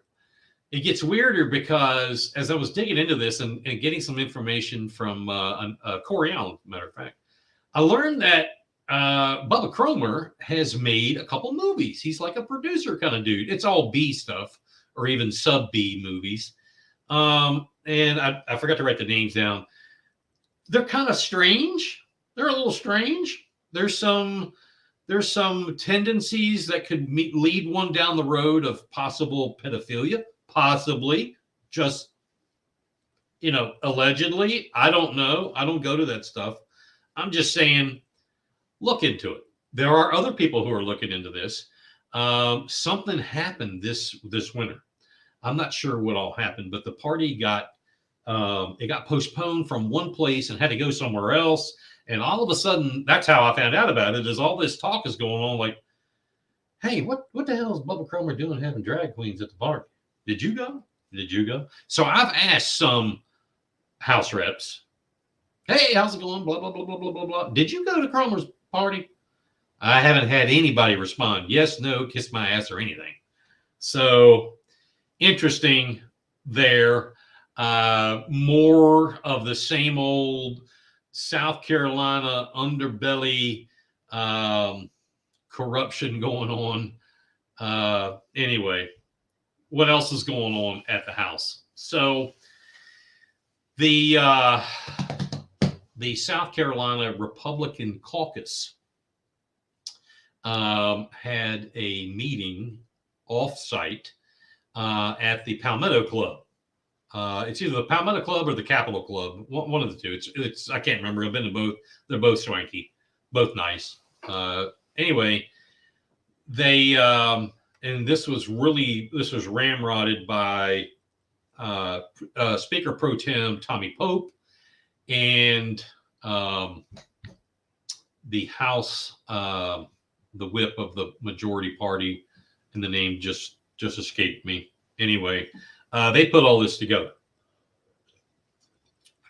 It gets weirder because as I was digging into this and getting some information from Corey Allen, matter of fact, I learned that Bubba Cromer has made a couple movies. He's like a producer kind of dude. It's all B stuff or even sub B movies. And I forgot to write the names down. They're kind of strange. They're a little strange. There's some tendencies that could lead one down the road of possible pedophilia, possibly just, allegedly. I don't know. I don't go to that stuff. I'm just saying, look into it. There are other people who are looking into this. Something happened this winter. I'm not sure what all happened, but the party got postponed from one place and had to go somewhere else. And all of a sudden, that's how I found out about it, is all this talk is going on like, hey, what the hell is Bubba Cromer doing having drag queens at the party? Did you go? Did you go? So I've asked some House reps, hey, how's it going? Blah, blah, blah, blah, blah, blah, blah. Did you go to Cromer's party? I haven't had anybody respond yes, no, kiss my ass, or anything. So interesting there. More of the same old South Carolina underbelly corruption going on. Anyway, what else is going on at the House? So the South Carolina Republican caucus had a meeting off-site at the Palmetto Club. It's either the Palmetto Club or the Capitol Club, one of the two. It's I can't remember. I've been to both. They're both swanky, both nice. Anyway, they and this was ramrodded by Speaker Pro Tem Tommy Pope, and the House, the whip of the majority party, and the name just escaped me. Anyway, they put all this together.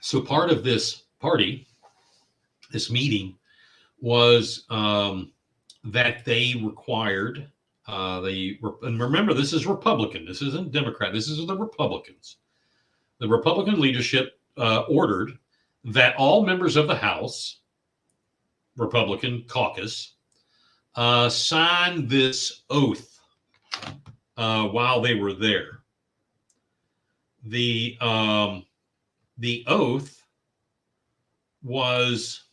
So part of this party, this meeting, was that they required and remember, this is Republican. This isn't Democrat. This is the Republicans. The Republican leadership ordered that all members of the House Republican caucus sign this oath while they were there. The oath was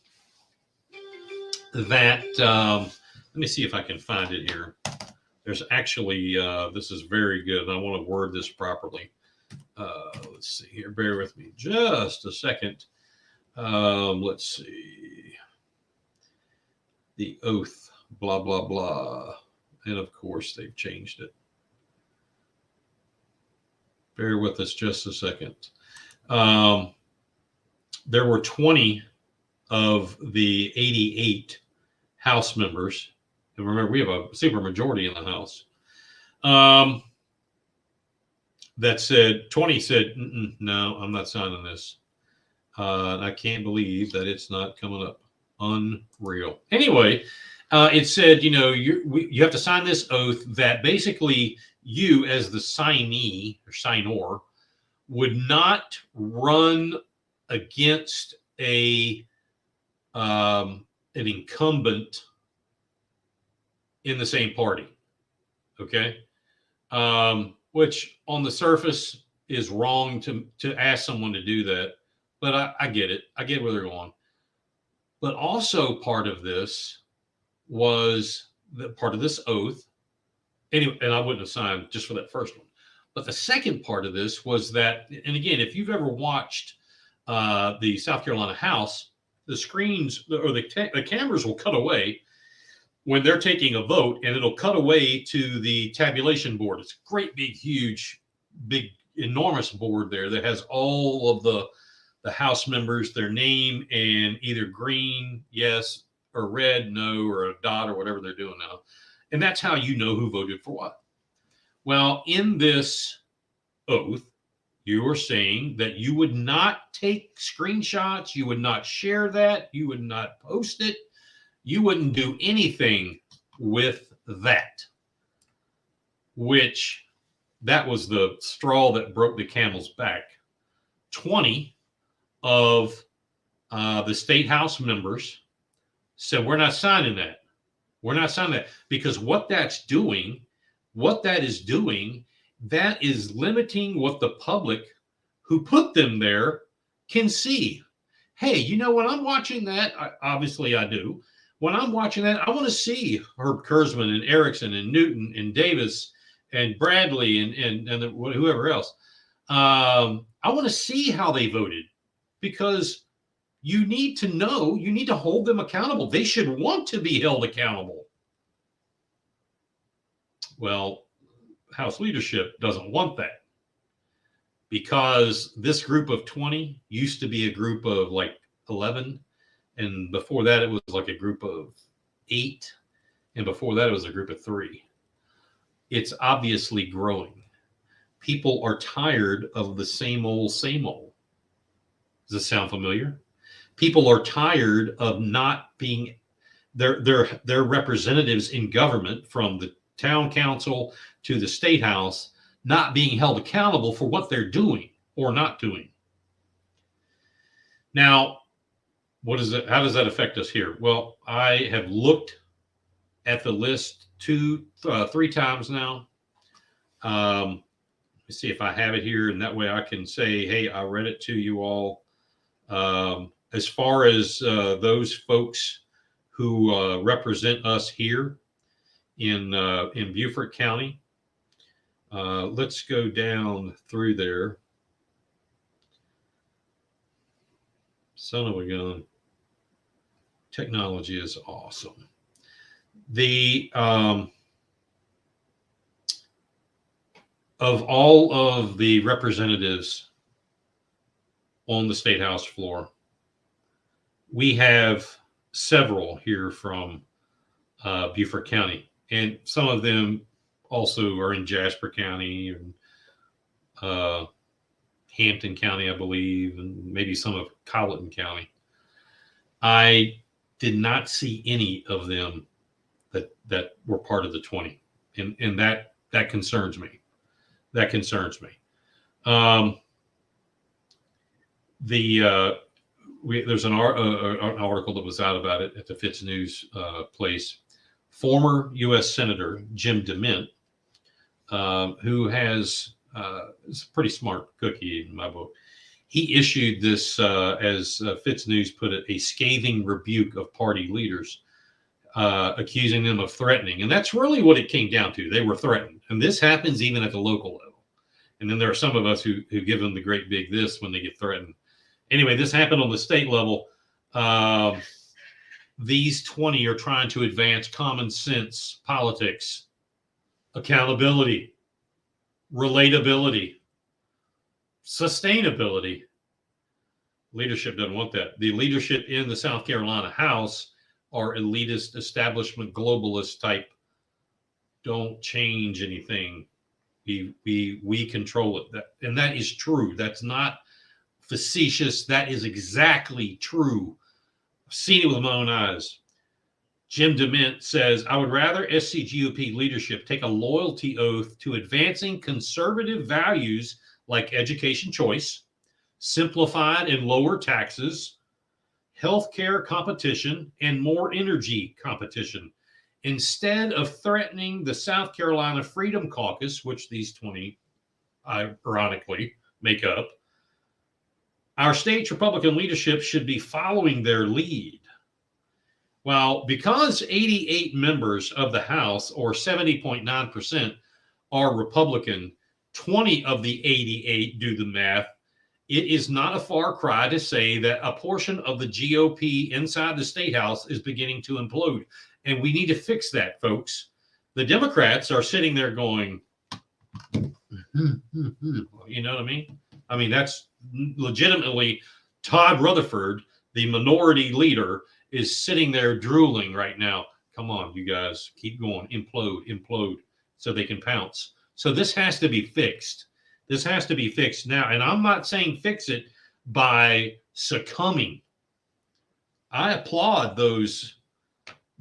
that let me see if I can find it here. There's actually this is very good, and I want to word this properly. Let's see here. Bear with me just a second. Let's see. The oath, blah, blah, blah. And of course, they've changed it. Bear with us just a second. There were 20 of the 88 House members. And remember, we have a super majority in the House. That said, 20 said, no, I'm not signing this. I can't believe that it's not coming up. Unreal. Anyway, it said, you have to sign this oath that basically you, as the signee or signor, would not run against an incumbent in the same party. Okay, which on the surface is wrong to ask someone to do that, but I get it. I get where they're going. But also part of this was that part of this oath, anyway, and I wouldn't have signed just for that first one. But the second part of this was that, and again, if you've ever watched the South Carolina House, the screens or the cameras will cut away when they're taking a vote, and it'll cut away to the tabulation board. It's a great, big, huge, big, enormous board there that has all of the House members, their name, and either green, yes, or red, no, or a dot, or whatever they're doing now. And that's how you know who voted for what. Well, in this oath, you are saying that you would not take screenshots, you would not share that, you would not post it, you wouldn't do anything with that, which that was the straw that broke the camel's back. 20 of the state House members said, we're not signing that. We're not signing that, because what that is doing, that is limiting what the public who put them there can see. Hey, when I'm watching that, obviously I do. When I'm watching that, I want to see Herb Kurzman and Erickson and Newton and Davis and Bradley and whoever else. I want to see how they voted, because you need to know, you need to hold them accountable. They should want to be held accountable. Well, House leadership doesn't want that, because this group of 20 used to be a group of like 11. And before that, it was like a group of 8. And before that, it was a group of 3. It's obviously growing. People are tired of the same old, same old. Does this sound familiar? People are tired of not being their representatives in government, from the town council to the state house, not being held accountable for what they're doing or not doing. Now, what is it? How does that affect us here? Well, I have looked at the list 3 times now. Let me see if I have it here, and that way I can say, hey, I read it to you all. As far as those folks who represent us here in Beaufort County, let's go down through there. Son of a gun. Technology is awesome. The of all of the representatives on the state house floor, we have several here from Beaufort County, and some of them also are in Jasper County and Hampton County, I believe, and maybe some of Colleton County. I did not see any of them that were part of the 20, and that concerns me. That concerns me. There's an article that was out about it at the Fitz News place. Former U.S. Senator Jim DeMint, who is a pretty smart cookie in my book, he issued this, as Fitz News put it, a scathing rebuke of party leaders, accusing them of threatening. And that's really what it came down to. They were threatened. And this happens even at the local level. And then there are some of us who give them the great big this when they get threatened. Anyway, this happened on the state level. These 20 are trying to advance common sense politics, accountability, relatability, sustainability. Leadership doesn't want that. The leadership in the South Carolina House are elitist, establishment, globalist type. Don't change anything. We control it. And that is true. That's not facetious. That is exactly true. I've seen it with my own eyes. Jim DeMint says, I would rather SCGOP leadership take a loyalty oath to advancing conservative values like education choice, simplified and lower taxes, healthcare competition, and more energy competition, instead of threatening the South Carolina Freedom Caucus, which these 20 ironically make up. Our state's Republican leadership should be following their lead. Well, because 88 members of the House, or 70.9%, are Republican, 20 of the 88 do the math. It is not a far cry to say that a portion of the GOP inside the State House is beginning to implode. And we need to fix that, folks. The Democrats are sitting there going, you know what I mean? I mean, that's legitimately Todd Rutherford, the minority leader, is sitting there drooling right now. Come on, you guys, keep going, implode, so they can pounce. So this has to be fixed. This has to be fixed now. And I'm not saying fix it by succumbing. I applaud those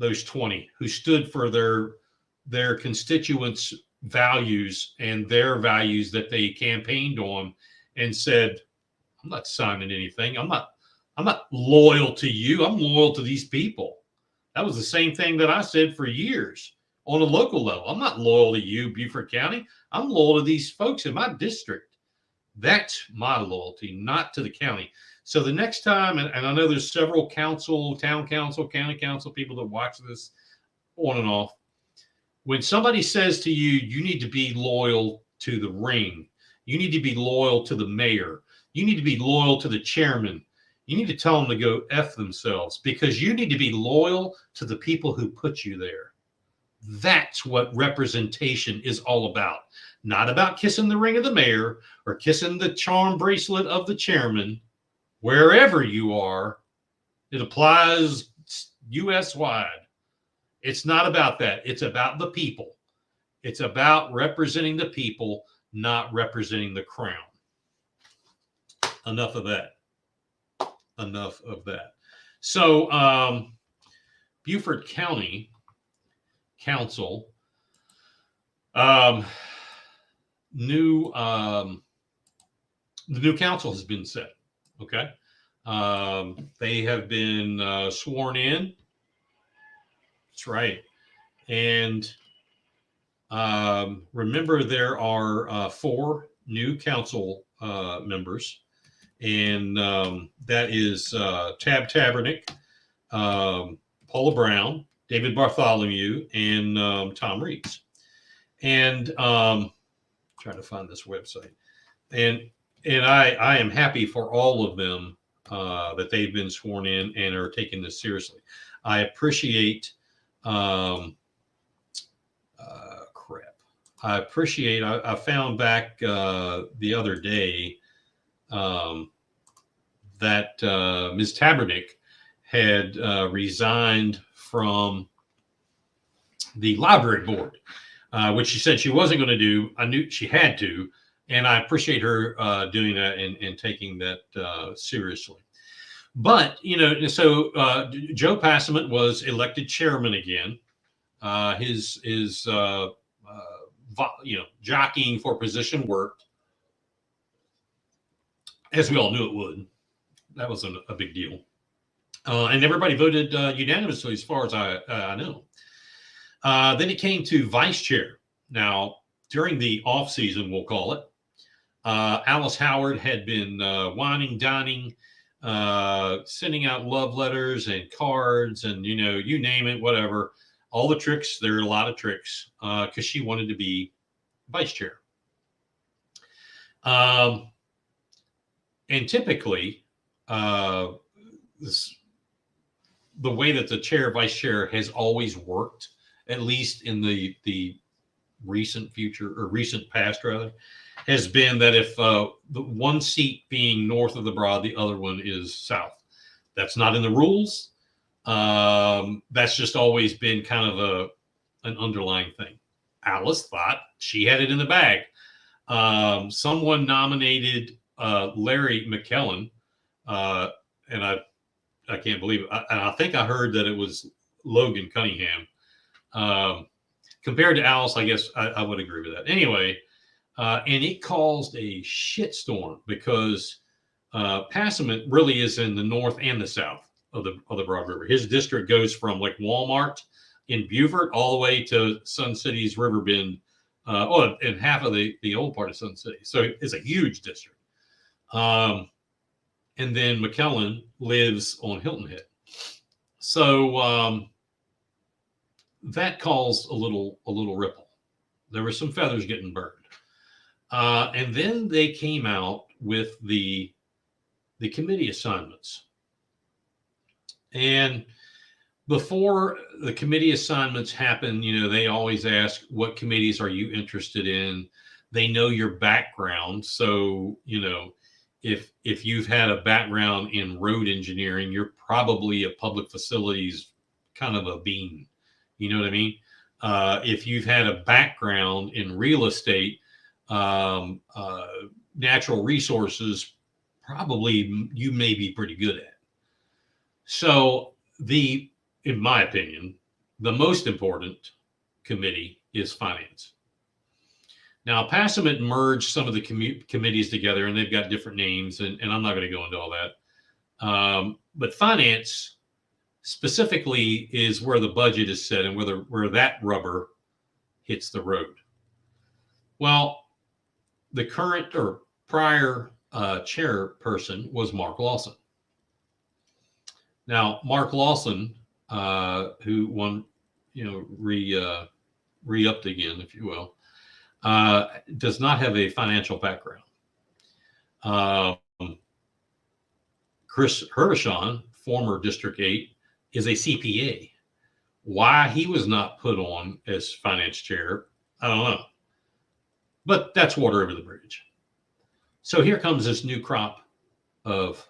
20 who stood for their constituents' values and their values that they campaigned on and said, I'm not signing anything. I'm not loyal to you. I'm loyal to these people. That was the same thing that I said for years on a local level. I'm not loyal to you, Beaufort County. I'm loyal to these folks in my district. That's my loyalty, not to the county. So the next time, and I know there's several council, town council, county council people that watch this on and off. When somebody says to you, you need to be loyal to the ring, you need to be loyal to the mayor, you need to be loyal to the chairman, you need to tell them to go F themselves, because you need to be loyal to the people who put you there. That's what representation is all about. Not about kissing the ring of the mayor or kissing the charm bracelet of the chairman. Wherever you are, it applies U.S. wide. It's not about that. It's about the people. It's about representing the people, not representing the crown. Enough of that. Enough of that. So, Beaufort County Council, the new council has been set. Okay. They have been sworn in. That's right. And remember, there are 4 new council members, and that is Tab Tabernick, Paula Brown, David Bartholomew, and Tom Reeds. And trying to find this website. And I am happy for all of them that they've been sworn in and are taking this seriously. I appreciate appreciate. I found back the other day that Ms. Tabernick had resigned from the library board, which she said she wasn't going to do. I knew she had to, and I appreciate her doing that and taking that seriously. But, so Joe Passament was elected chairman again. His jockeying for position worked, as we all knew it would. That was a big deal. And everybody voted unanimously, as far as I know. Then it came to vice chair. Now, during the off season, we'll call it, Alice Howard had been whining, dining, sending out love letters and cards and, you name it, whatever. All the tricks. There are a lot of tricks because she wanted to be vice chair. And typically, the way that the chair, vice chair has always worked, at least in the recent future or recent past rather, has been that if the one seat being north of the Broad, the other one is south. That's not in the rules. That's just always been kind of an underlying thing. Alice thought she had it in the bag. Someone nominated Larry McKellen, and I can't believe it. And I think I heard that it was Logan Cunningham. Compared to Alice, I guess I would agree with that. Anyway, and it caused a shitstorm because Passament really is in the north and the south of the Broad River. His district goes from like Walmart in Beaufort all the way to Sun City's Riverbend, and half of the old part of Sun City. So it's a huge district. And then McKellen lives on Hilton Head. So that caused a little ripple. There were some feathers getting burned. And then they came out with the committee assignments. And before the committee assignments happen, they always ask, what committees are you interested in? They know your background. So, if you've had a background in road engineering, you're probably a public facilities kind of a bean. You know what I mean? If you've had a background in real estate, natural resources, probably you may be pretty good at. So in my opinion, the most important committee is finance. Now, Passament merged some of the committees together, and they've got different names, and I'm not going to go into all that. But finance specifically is where the budget is set and where that rubber hits the road. Well, the current or prior chairperson was Mark Lawson. Now, Mark Lawson, who won, re-upped again, if you will, does not have a financial background. Chris Hervishon, former District 8, is a CPA. Why he was not put on as finance chair, I don't know. But that's water over the bridge. So here comes this new crop of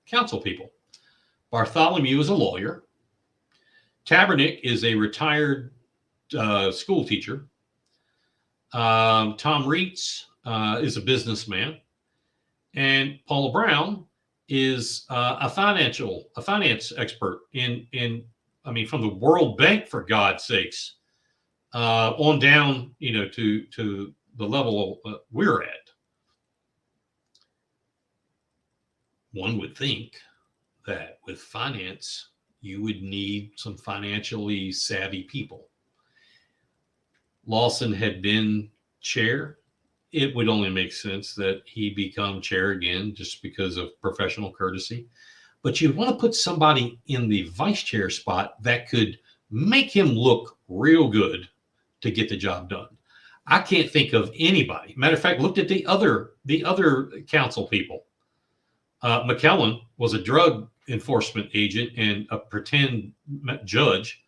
council people. Bartholomew is a lawyer. Tabernick is a retired school teacher. Tom Reitz is a businessman. And Paula Brown is a finance expert from the World Bank, for God's sakes, on down, to the level we're at. One would think that with finance, you would need some financially savvy people. Lawson had been chair. It would only make sense that he become chair again just because of professional courtesy. But you want to put somebody in the vice chair spot that could make him look real good to get the job done. I can't think of anybody. Matter of fact, looked at the other council people. McKellen was a drug enforcement agent and a pretend judge.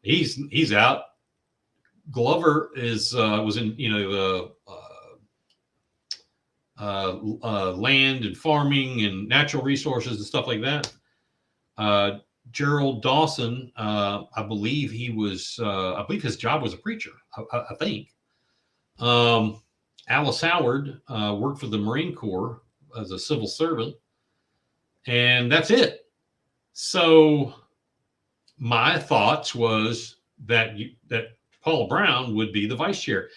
He's out Glover was in land and farming and natural resources and stuff like that. Gerald Dawson, I believe I believe his job was a preacher. I think. Alice Howard worked for the Marine Corps as a civil servant, and that's it. So my thoughts was that Paula Brown would be the vice chair.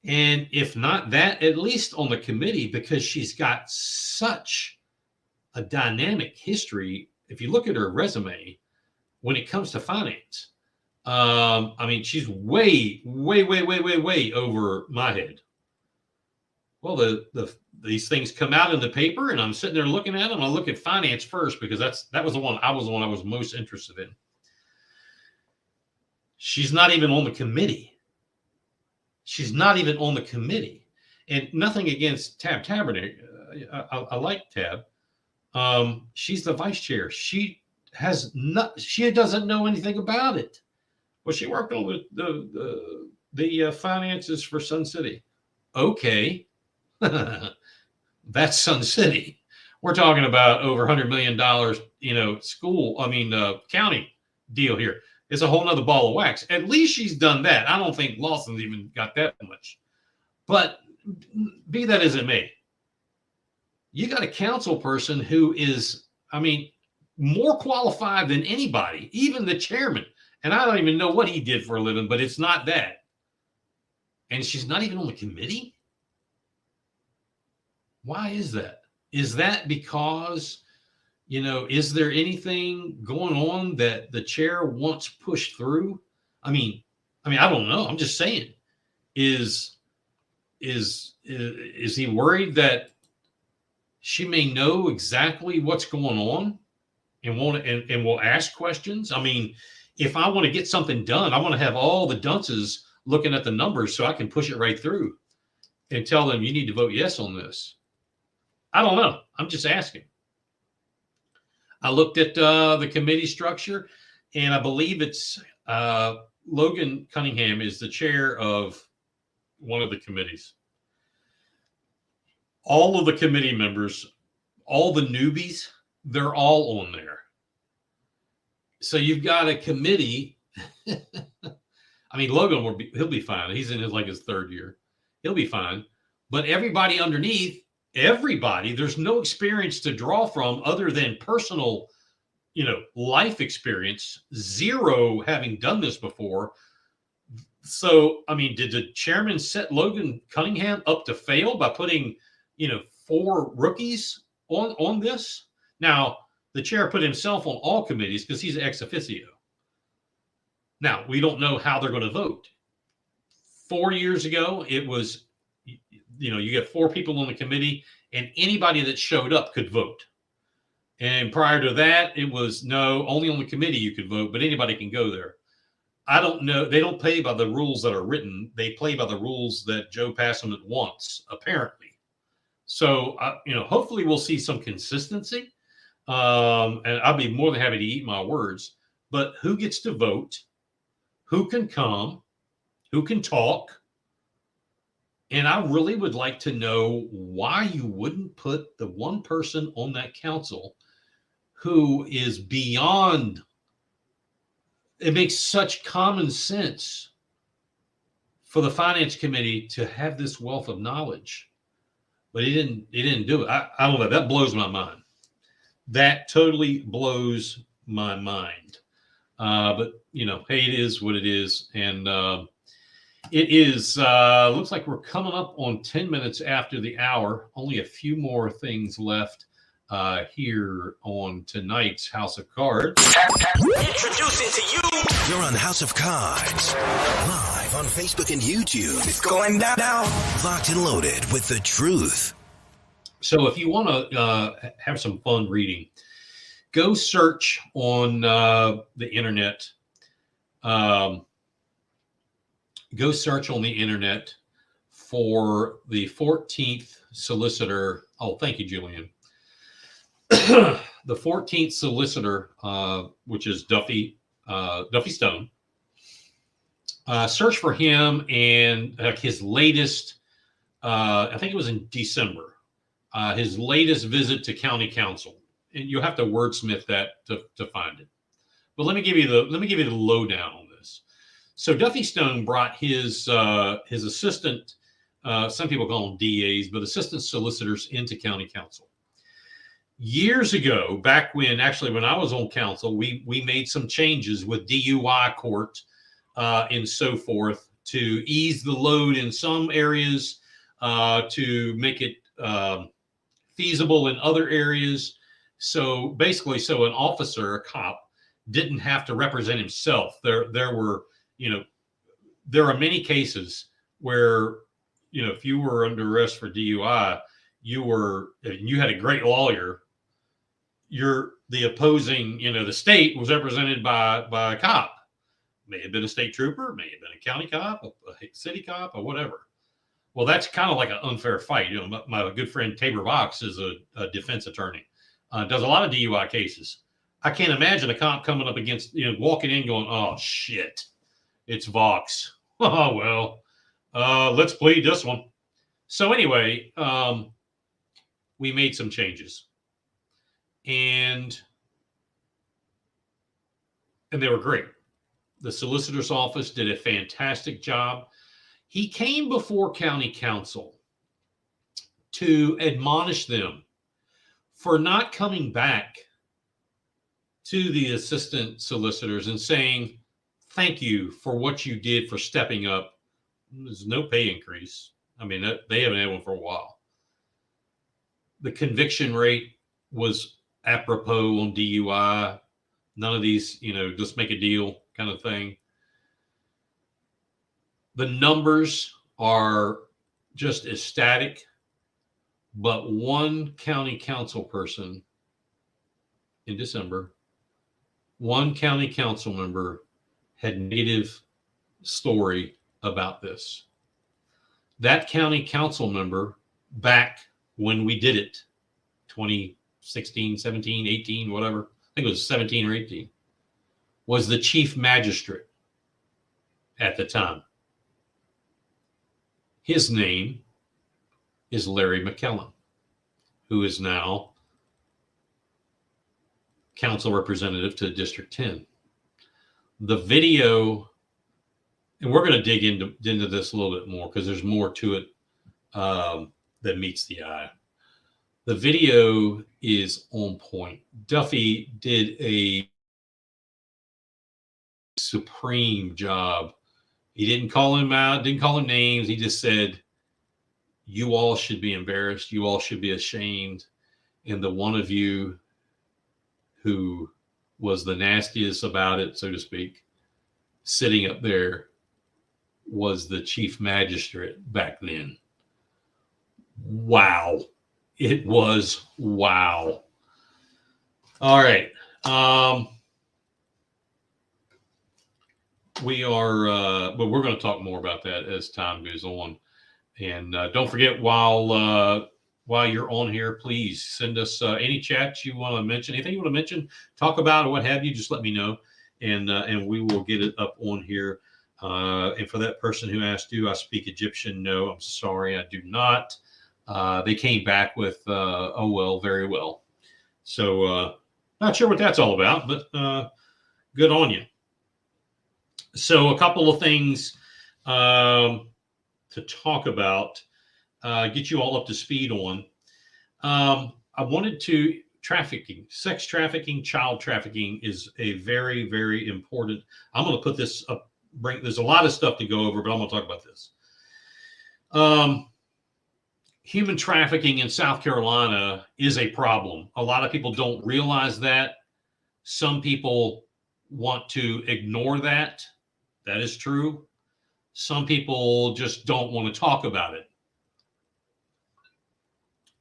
And if not that, at least on the committee, because she's got such a dynamic history. If you look at her resume, when it comes to finance, I mean, she's way over my head. Well, these things come out in the paper, and I'm sitting there looking at them. I look at finance first because that was the one I was most interested in. She's not even on the committee. She's not even on the committee. And nothing against Tab Taberner. I like Tab. She's the vice chair. She doesn't know anything about it. Well, she worked on the finances for Sun City. Okay. That's Sun City. We're talking about over $100 million, county deal here. It's a whole nother ball of wax. At least she's done that. I don't think Lawson's even got that much. But be that as it may, you got a council person who is, more qualified than anybody, even the chairman. And I don't even know what he did for a living, but it's not that. And she's not even on the committee? Why is that? Is that because, is there anything going on that the chair wants pushed through? I don't know. I'm just saying. Is he worried that she may know exactly what's going on and will ask questions? If I want to get something done, I want to have all the dunces looking at the numbers so I can push it right through and tell them you need to vote yes on this. I don't know. I'm just asking. I looked at the committee structure, and I believe it's Logan Cunningham is the chair of one of the committees. All of the committee members, all the newbies, they're all on there. So you've got a committee. Logan he'll be fine. He's in his third year. He'll be fine. But everybody underneath, there's no experience to draw from other than personal, life experience, zero having done this before. So, did the chairman set Logan Cunningham up to fail by putting, 4 rookies on this? Now, the chair put himself on all committees because he's ex officio. Now, we don't know how they're going to vote. 4 years ago, it was, you get 4 people on the committee and anybody that showed up could vote. And prior to that, it was no, only on the committee you could vote, but anybody can go there. I don't know. They don't play by the rules that are written. They play by the rules that Joe Passman wants, apparently. So, hopefully we'll see some consistency. And I'll be more than happy to eat my words. But who gets to vote? Who can come? Who can talk? And I really would like to know why you wouldn't put the one person on that council who is beyond. It makes such common sense for the finance committee to have this wealth of knowledge, but he didn't do it. I don't know. That blows my mind. That totally blows my mind. But hey, it is what it is. And it is, looks like we're coming up on 10 minutes after the hour. Only a few more things left here on tonight's House of Cards. Introducing to you. You're on House of Cards, live on Facebook and YouTube. It's going down now. Locked and loaded with the truth. So if you want to have some fun reading, go search on the internet. Go search on the internet for the 14th solicitor. Oh, thank you, Julian. The 14th solicitor, which is Duffy Stone. Search for him and his latest, I think it was in December, his latest visit to county council. And you'll have to wordsmith that to find it. But let me give you the lowdown on this. So Duffy Stone brought his assistant, some people call them DAs, but assistant solicitors into county council. Years ago, back when I was on council, we made some changes with DUI court and so forth to ease the load in some areas, to make it feasible in other areas. So basically, an officer, a cop, didn't have to represent himself. There are many cases where, if you were under arrest for DUI, you had a great lawyer. The opposing, the state was represented by a cop. May have been a state trooper, may have been a county cop, a city cop, or whatever. Well, that's kind of like an unfair fight. My good friend Tabor Vox is a defense attorney, does a lot of DUI cases. I can't imagine a cop coming up against, walking in going, oh, shit, it's Vox. Oh, well, let's plead this one. So anyway, we made some changes. And they were great. The solicitor's office did a fantastic job. He came before county council to admonish them for not coming back to the assistant solicitors and saying, thank you for what you did for stepping up. There's no pay increase. I mean, they haven't had one for a while. The conviction rate was apropos on DUI. None of these, just make a deal kind of thing. The numbers are just ecstatic, but one county council person in December, one county council member had negative story about this. That county council member, back when we did it, 2016, 17, 18, whatever, I think it was 17 or 18, was the chief magistrate at the time. His name is Larry McKellen, who is now council representative to District 10. The video, and we're going to dig into this a little bit more because there's more to it that meets the eye. The video is on point. Duffy did a supreme job. He didn't call him out, didn't call him names. He just said, you all should be embarrassed. You all should be ashamed. And the one of you who was the nastiest about it, so to speak, sitting up there was the chief magistrate back then. Wow. It was wow. All right. We are, but we're going to talk more about that as time goes on. And don't forget, while you're on here, please send us any chats you want to mention, anything you want to mention, talk about, or what have you. Just let me know, and we will get it up on here. And for that person who asked, do I speak Egyptian? No, I'm sorry, I do not. They came back with, oh, well, very well. So not sure what that's all about, but good on you. So a couple of things to talk about, get you all up to speed on. I wanted to, sex trafficking, child trafficking is a very, very important. I'm going to put this up, there's a lot of stuff to go over, but I'm going to talk about this. Human trafficking in South Carolina is a problem. A lot of people don't realize that. Some people want to ignore that. That is true. Some people just don't want to talk about it.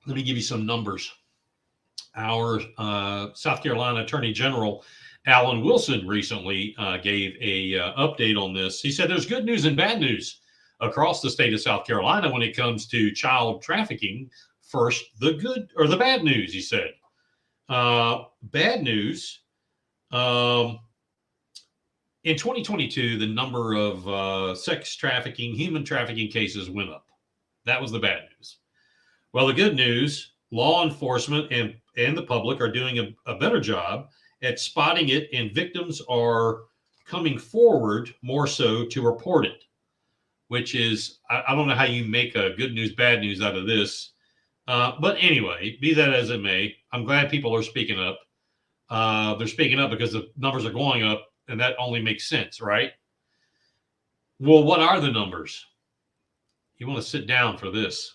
Let me give you some numbers. Our South Carolina Attorney General, Alan Wilson, recently gave a update on this. He said there's good news and bad news across the state of South Carolina when it comes to child trafficking. First, the good or the bad news, he said. Bad news, In 2022, the number of sex trafficking, human trafficking cases went up. That was the bad news. Well, the good news, law enforcement and the public are doing a better job at spotting it, and victims are coming forward more so to report it, which is, I don't know how you make a good news, bad news out of this. But anyway, be that as it may, I'm glad people are speaking up. They're speaking up because the numbers are going up, and that only makes sense, right? Well, what are the numbers? You want to sit down for this.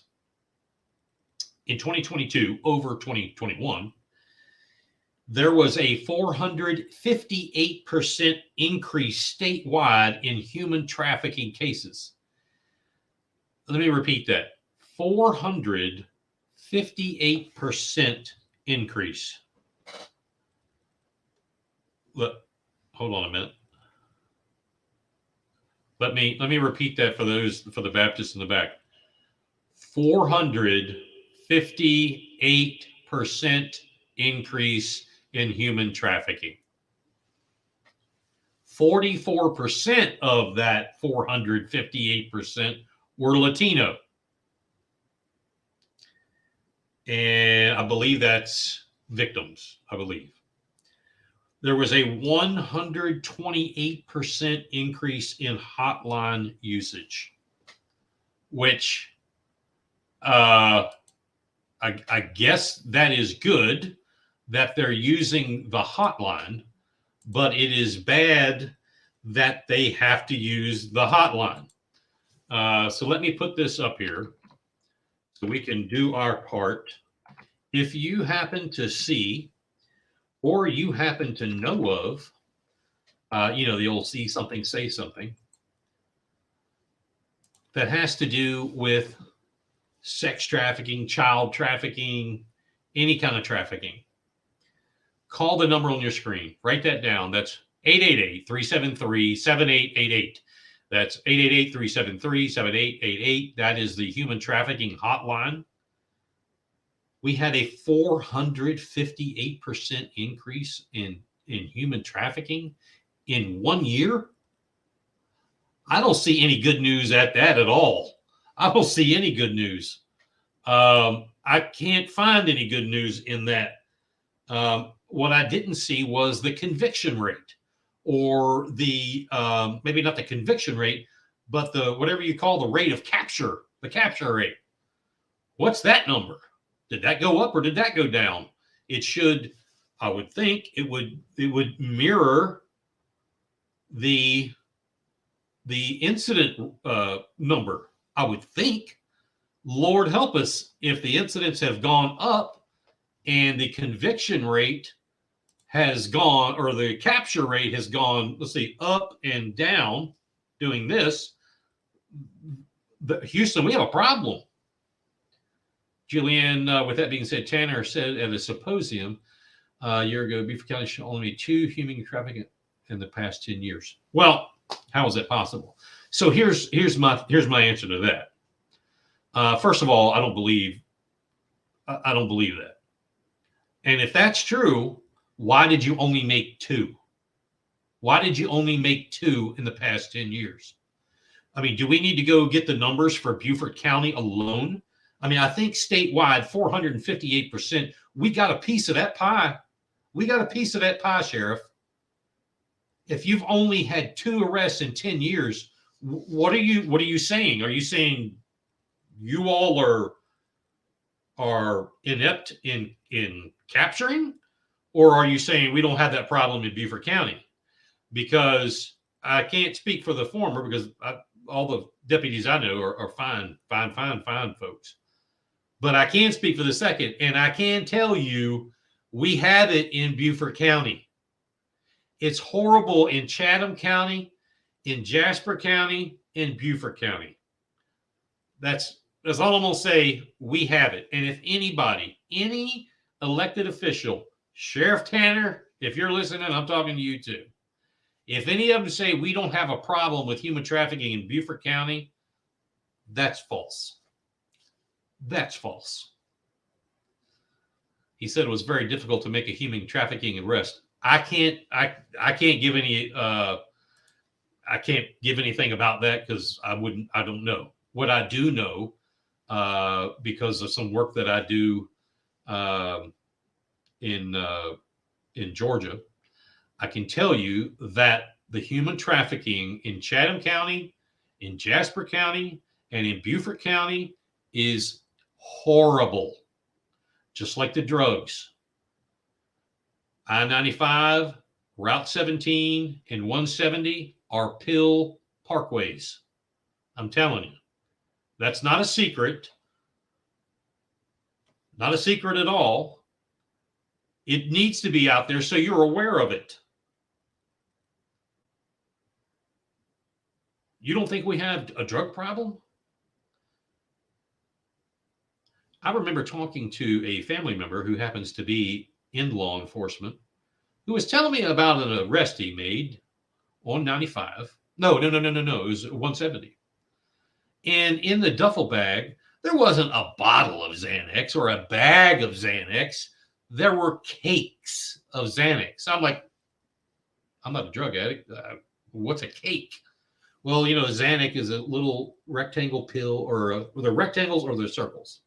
In 2022, over 2021, there was a 458% increase statewide in human trafficking cases. Let me repeat that. 458% increase. Look, hold on a minute. Let me repeat that for the Baptists in the back. 458% increase in human trafficking. 44% of that 458% were Latino. And I believe that's victims, I believe. There was a 128% increase in hotline usage, which I guess that is good that they're using the hotline, but it is bad that they have to use the hotline. So let me put this up here so we can do our part. If you happen to see or you happen to know of, the old see something, say something, that has to do with sex trafficking, child trafficking, any kind of trafficking, call the number on your screen. Write that down. That's 888-373-7888. That's 888-373-7888. That is the human trafficking hotline. We had a 458% increase in human trafficking in 1 year. I don't see any good news at that at all. I don't see any good news. I can't find any good news in that. What I didn't see was the conviction rate, or the maybe not the conviction rate, but the whatever you call the rate of capture, the capture rate. What's that number? Did that go up or did that go down? It should, I would think, it would mirror the incident number. I would think. Lord help us if the incidents have gone up and the conviction rate has gone, or the capture rate has gone, let's see, up and down doing this. Houston, we have a problem. Julianne, with that being said, Tanner said at a symposium a year ago, Beaufort County should only be 2 human trafficking in the past 10 years. Well, how is that possible? So here's my answer to that. First of all, I don't believe that. And if that's true, why did you only make 2? Why did you only make 2 in the past 10 years? I mean, do we need to go get the numbers for Beaufort County alone? I mean, I think statewide, 458%. We got a piece of that pie. We got a piece of that pie, Sheriff. If you've only had 2 arrests in 10 years, what are you saying? Are you saying you all are inept in capturing? Or are you saying we don't have that problem in Beaufort County? Because I can't speak for the former, because all the deputies I know are fine folks. But I can speak for the second, and I can tell you we have it in Beaufort County. It's horrible in Chatham County, in Jasper County, in Beaufort County. That's all I'm going to say. We have it. And if anybody, any elected official, Sheriff Tanner, if you're listening, I'm talking to you too. If any of them say we don't have a problem with human trafficking in Beaufort County, that's false. That's false. He said it was very difficult to make a human trafficking arrest. I can't give any I can't give anything about that because I don't know. What I do know, because of some work that I do in Georgia, I can tell you that the human trafficking in Chatham County, in Jasper County, and in Beaufort County is horrible, just like the drugs. I-95, Route 17, and 170 are pill parkways. I'm telling you, that's not a secret. Not a secret at all. It needs to be out there so you're aware of it. You don't think we have a drug problem? I remember talking to a family member who happens to be in law enforcement, who was telling me about an arrest he made on 95. No. It was 170. And in the duffel bag, there wasn't a bottle of Xanax or a bag of Xanax. There were cakes of Xanax. I'm like, I'm not a drug addict. What's a cake? Well, Xanax is a little rectangle pill, or they're rectangles or they're circles.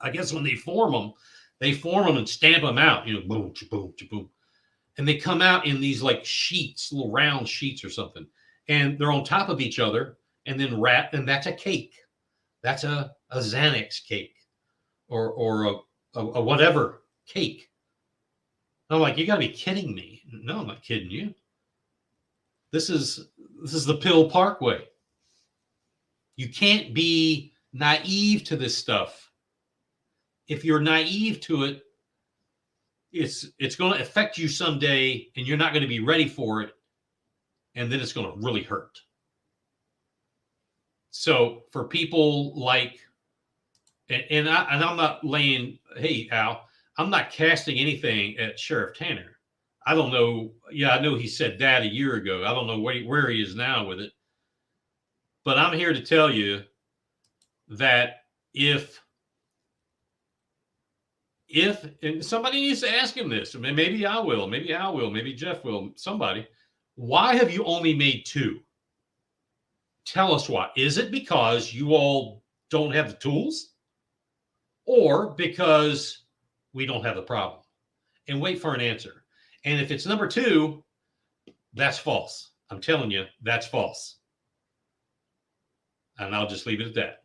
I guess when they form them and stamp them out, boom, boom, boom. And they come out in these like sheets, little round sheets or something. And they're on top of each other and then wrapped, and that's a cake. That's a Xanax cake or a whatever cake. I'm like, you gotta be kidding me. No, I'm not kidding you. This is the pill parkway. You can't be naive to this stuff. If you're naive to it, it's going to affect you someday, and you're not going to be ready for it, and then it's going to really hurt. So for people like, and I'm not laying, hey Al, I'm not casting anything at Sheriff Tanner. I don't know. Yeah, I know he said that a year ago. I don't know where he is now with it. But I'm here to tell you that if and somebody needs to ask him this, maybe I will, maybe Al will, maybe Jeff will, somebody, why have you only made 2? Tell us why. Is it because you all don't have the tools, or because we don't have the problem? And wait for an answer. And if it's number 2, that's false. I'm telling you, that's false. And I'll just leave it at that.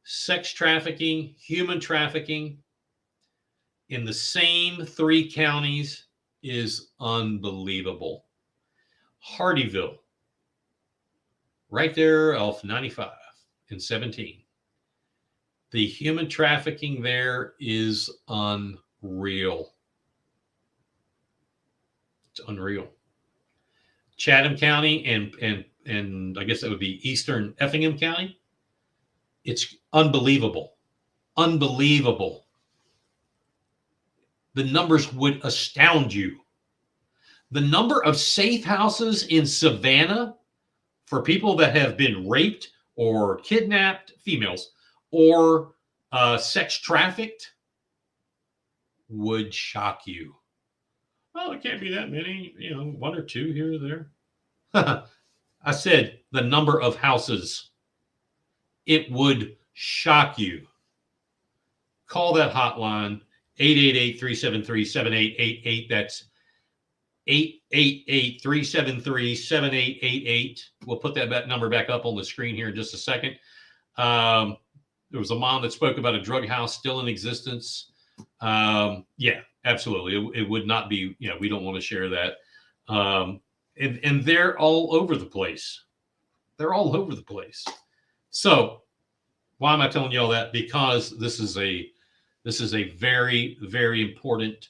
Sex trafficking, human trafficking in the same 3 counties is unbelievable. Hardyville, right there off 95 and 17. The human trafficking there is unreal. It's unreal. Chatham County and I guess that would be Eastern Effingham County. It's unbelievable. Unbelievable. The numbers would astound you. The number of safe houses in Savannah for people that have been raped or kidnapped, females, or sex trafficked would shock you. Well, it can't be that many, 1 or 2 here or there. I said the number of houses. It would shock you. Call that hotline, 888-373-7888. That's 888-373-7888. We'll put that number back up on the screen here in just a second. There was a mom that spoke about a drug house still in existence. Yeah, absolutely. It would not be, we don't want to share that. And they're all over the place. They're all over the place. So why am I telling you all that? Because this is a very, very important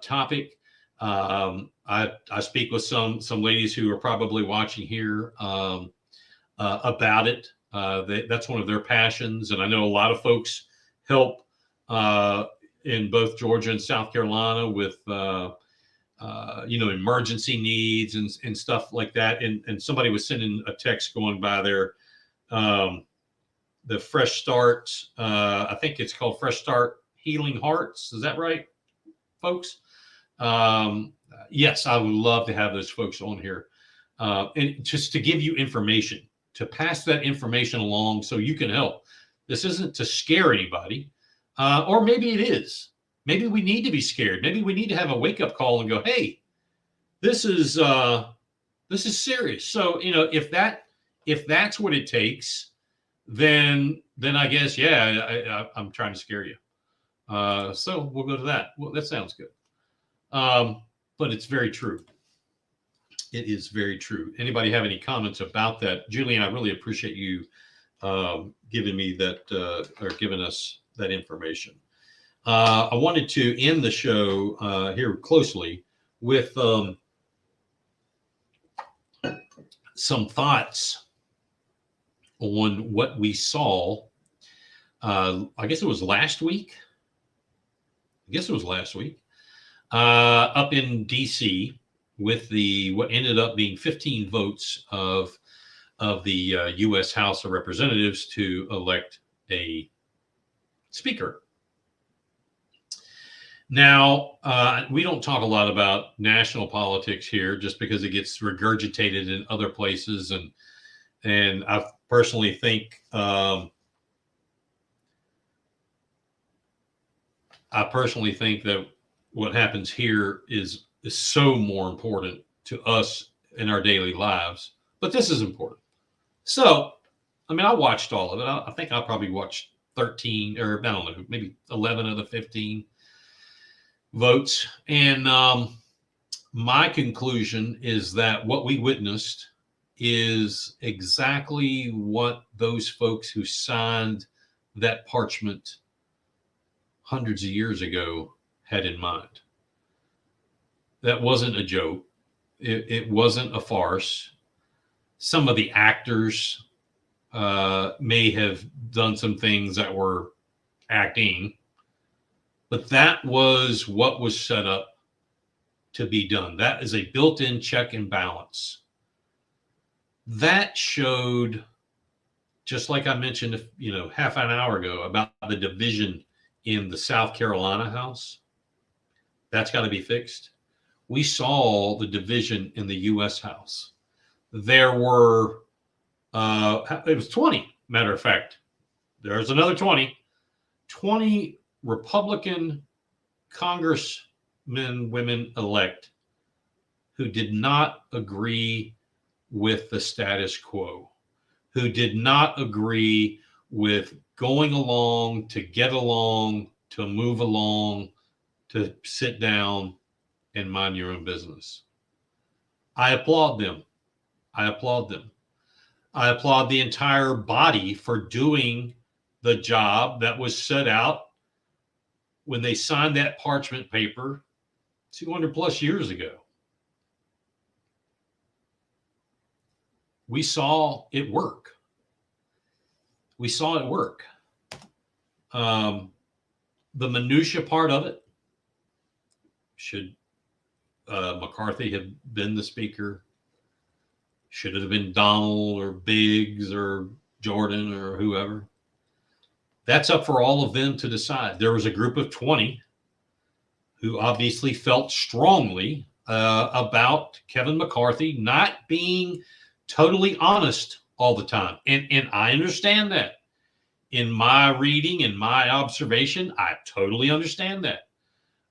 topic. I speak with some ladies who are probably watching here about it. That's one of their passions, and I know a lot of folks help in both Georgia and South Carolina with emergency needs and stuff like that. And somebody was sending a text going by there. The Fresh Start, I think it's called Fresh Start Healing Hearts. Is that right, folks? Yes, I would love to have those folks on here. and just to give you information, to pass that information along so you can help. This isn't to scare anybody, or maybe it is. Maybe we need to be scared. Maybe we need to have a wake-up call and go, "Hey, this is serious." So if that's what it takes, then I guess I'm trying to scare you. So we'll go to that. Well, that sounds good. But it's very true. It is very true. Anybody have any comments about that? Julian, I really appreciate you giving me that or giving us that information. I wanted to end the show here closely with some thoughts on what we saw. I guess it was last week. Up in D.C. with what ended up being 15 votes of the U.S. House of Representatives to elect a speaker. Now, we don't talk a lot about national politics here just because it gets regurgitated in other places. And I personally think that what happens here is so more important to us in our daily lives. But this is important. So, I mean, I watched all of it. I think I probably watched 13 or I don't know, maybe 11 of the 15 votes. And my conclusion is that what we witnessed is exactly what those folks who signed that parchment hundreds of years ago had in mind. That wasn't a joke. It wasn't a farce. Some of the actors may have done some things that were acting, but that was what was set up to be done. That is a built-in check and balance. That showed, just like I mentioned, half an hour ago about the division in the South Carolina House. That's got to be fixed. We saw the division in the U.S. House. There were, it was 20, matter of fact. There's another 20 Republican congressmen, women elect who did not agree with the status quo, who did not agree with going along, to get along, to move along, to sit down and mind your own business. I applaud them. I applaud the entire body for doing the job that was set out when they signed that parchment paper 200 plus years ago. We saw it work. The minutia part of it, should McCarthy have been the speaker? Should it have been Donald or Biggs or Jordan or whoever? That's up for all of them to decide. There was a group of 20 who obviously felt strongly about Kevin McCarthy not being totally honest all the time. And I understand that. In my reading and my observation, I totally understand that.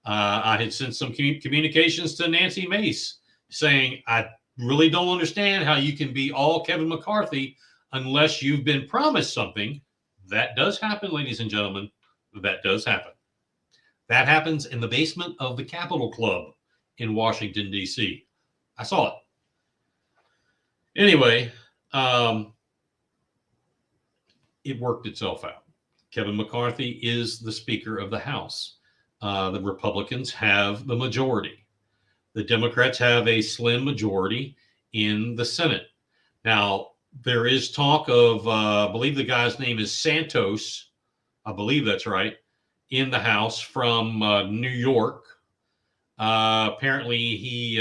I had sent some communications to Nancy Mace saying, I really don't understand how you can be all Kevin McCarthy unless you've been promised something. That does happen, ladies and gentlemen. That does happen. That happens in the basement of the Capitol Club in Washington, D.C. I saw it. Anyway, it worked itself out. Kevin McCarthy is the Speaker of the House. The Republicans have the majority. The Democrats have a slim majority in the Senate. Now, there is talk of, I believe the guy's name is Santos. I believe that's right. In the House from New York. Apparently, he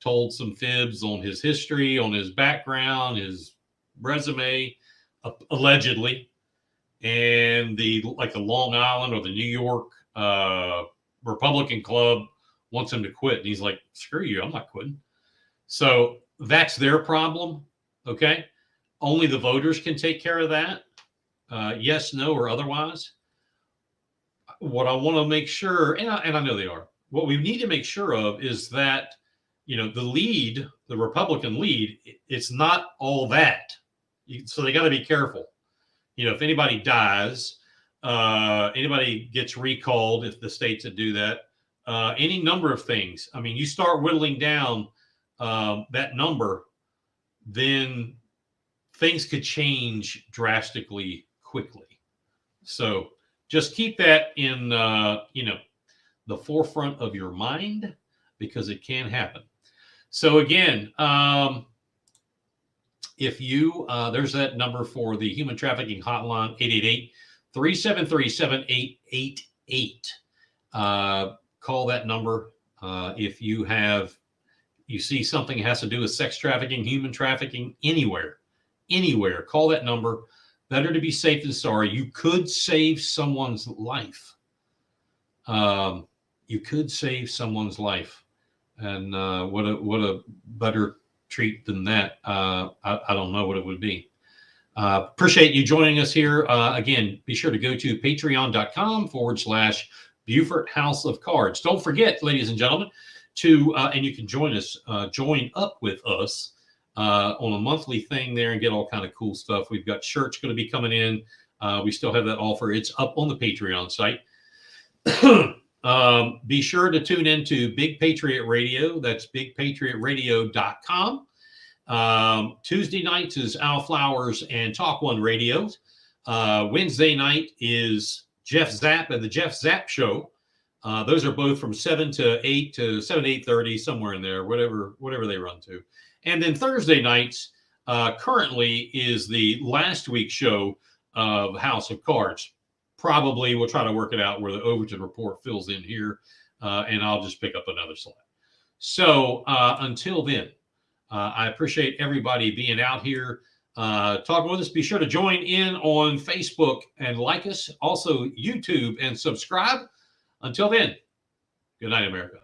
told some fibs on his history, on his background, his resume, allegedly. And the Long Island or the New York Republican Club wants him to quit. And he's like, screw you, I'm not quitting. So that's their problem. Okay. Only the voters can take care of that. Yes, no, or otherwise. What I want to make sure, and I know they are, what we need to make sure of is that, the Republican lead, it's not all that. So they got to be careful. If anybody dies, anybody gets recalled, if the states that do that, any number of things. I mean, you start whittling down that number, then things could change drastically quickly. So just keep that in, the forefront of your mind, because it can happen. So again, if you, there's that number for the human trafficking hotline, 888-373-7888. Call that number. If you see something that has to do with sex trafficking, human trafficking, anywhere, call that number. Better to be safe than sorry. You could save someone's life. You could save someone's life. And what a better treat than that. I don't know what it would be. Appreciate you joining us here. Again, be sure to go to patreon.com/Beaufort House of Cards. Don't forget, ladies and gentlemen, and you can join up with us on a monthly thing there and get all kind of cool stuff. We've got shirts going to be coming in. We still have that offer. It's up on the Patreon site. Be sure to tune into Big Patriot Radio. That's bigpatriotradio.com. Tuesday nights is Al Flowers and Talk One Radio. Wednesday night is Jeff Zapp and the Jeff Zapp Show. Those are both from 7 to 8 to 7 to 8:30, somewhere in there, whatever they run to. And then Thursday nights currently is the last week's show of House of Cards. Probably we'll try to work it out where the Overton Report fills in here, and I'll just pick up another slot. So until then, I appreciate everybody being out here talking with us. Be sure to join in on Facebook and like us. Also, YouTube, and subscribe. Until then, good night, America.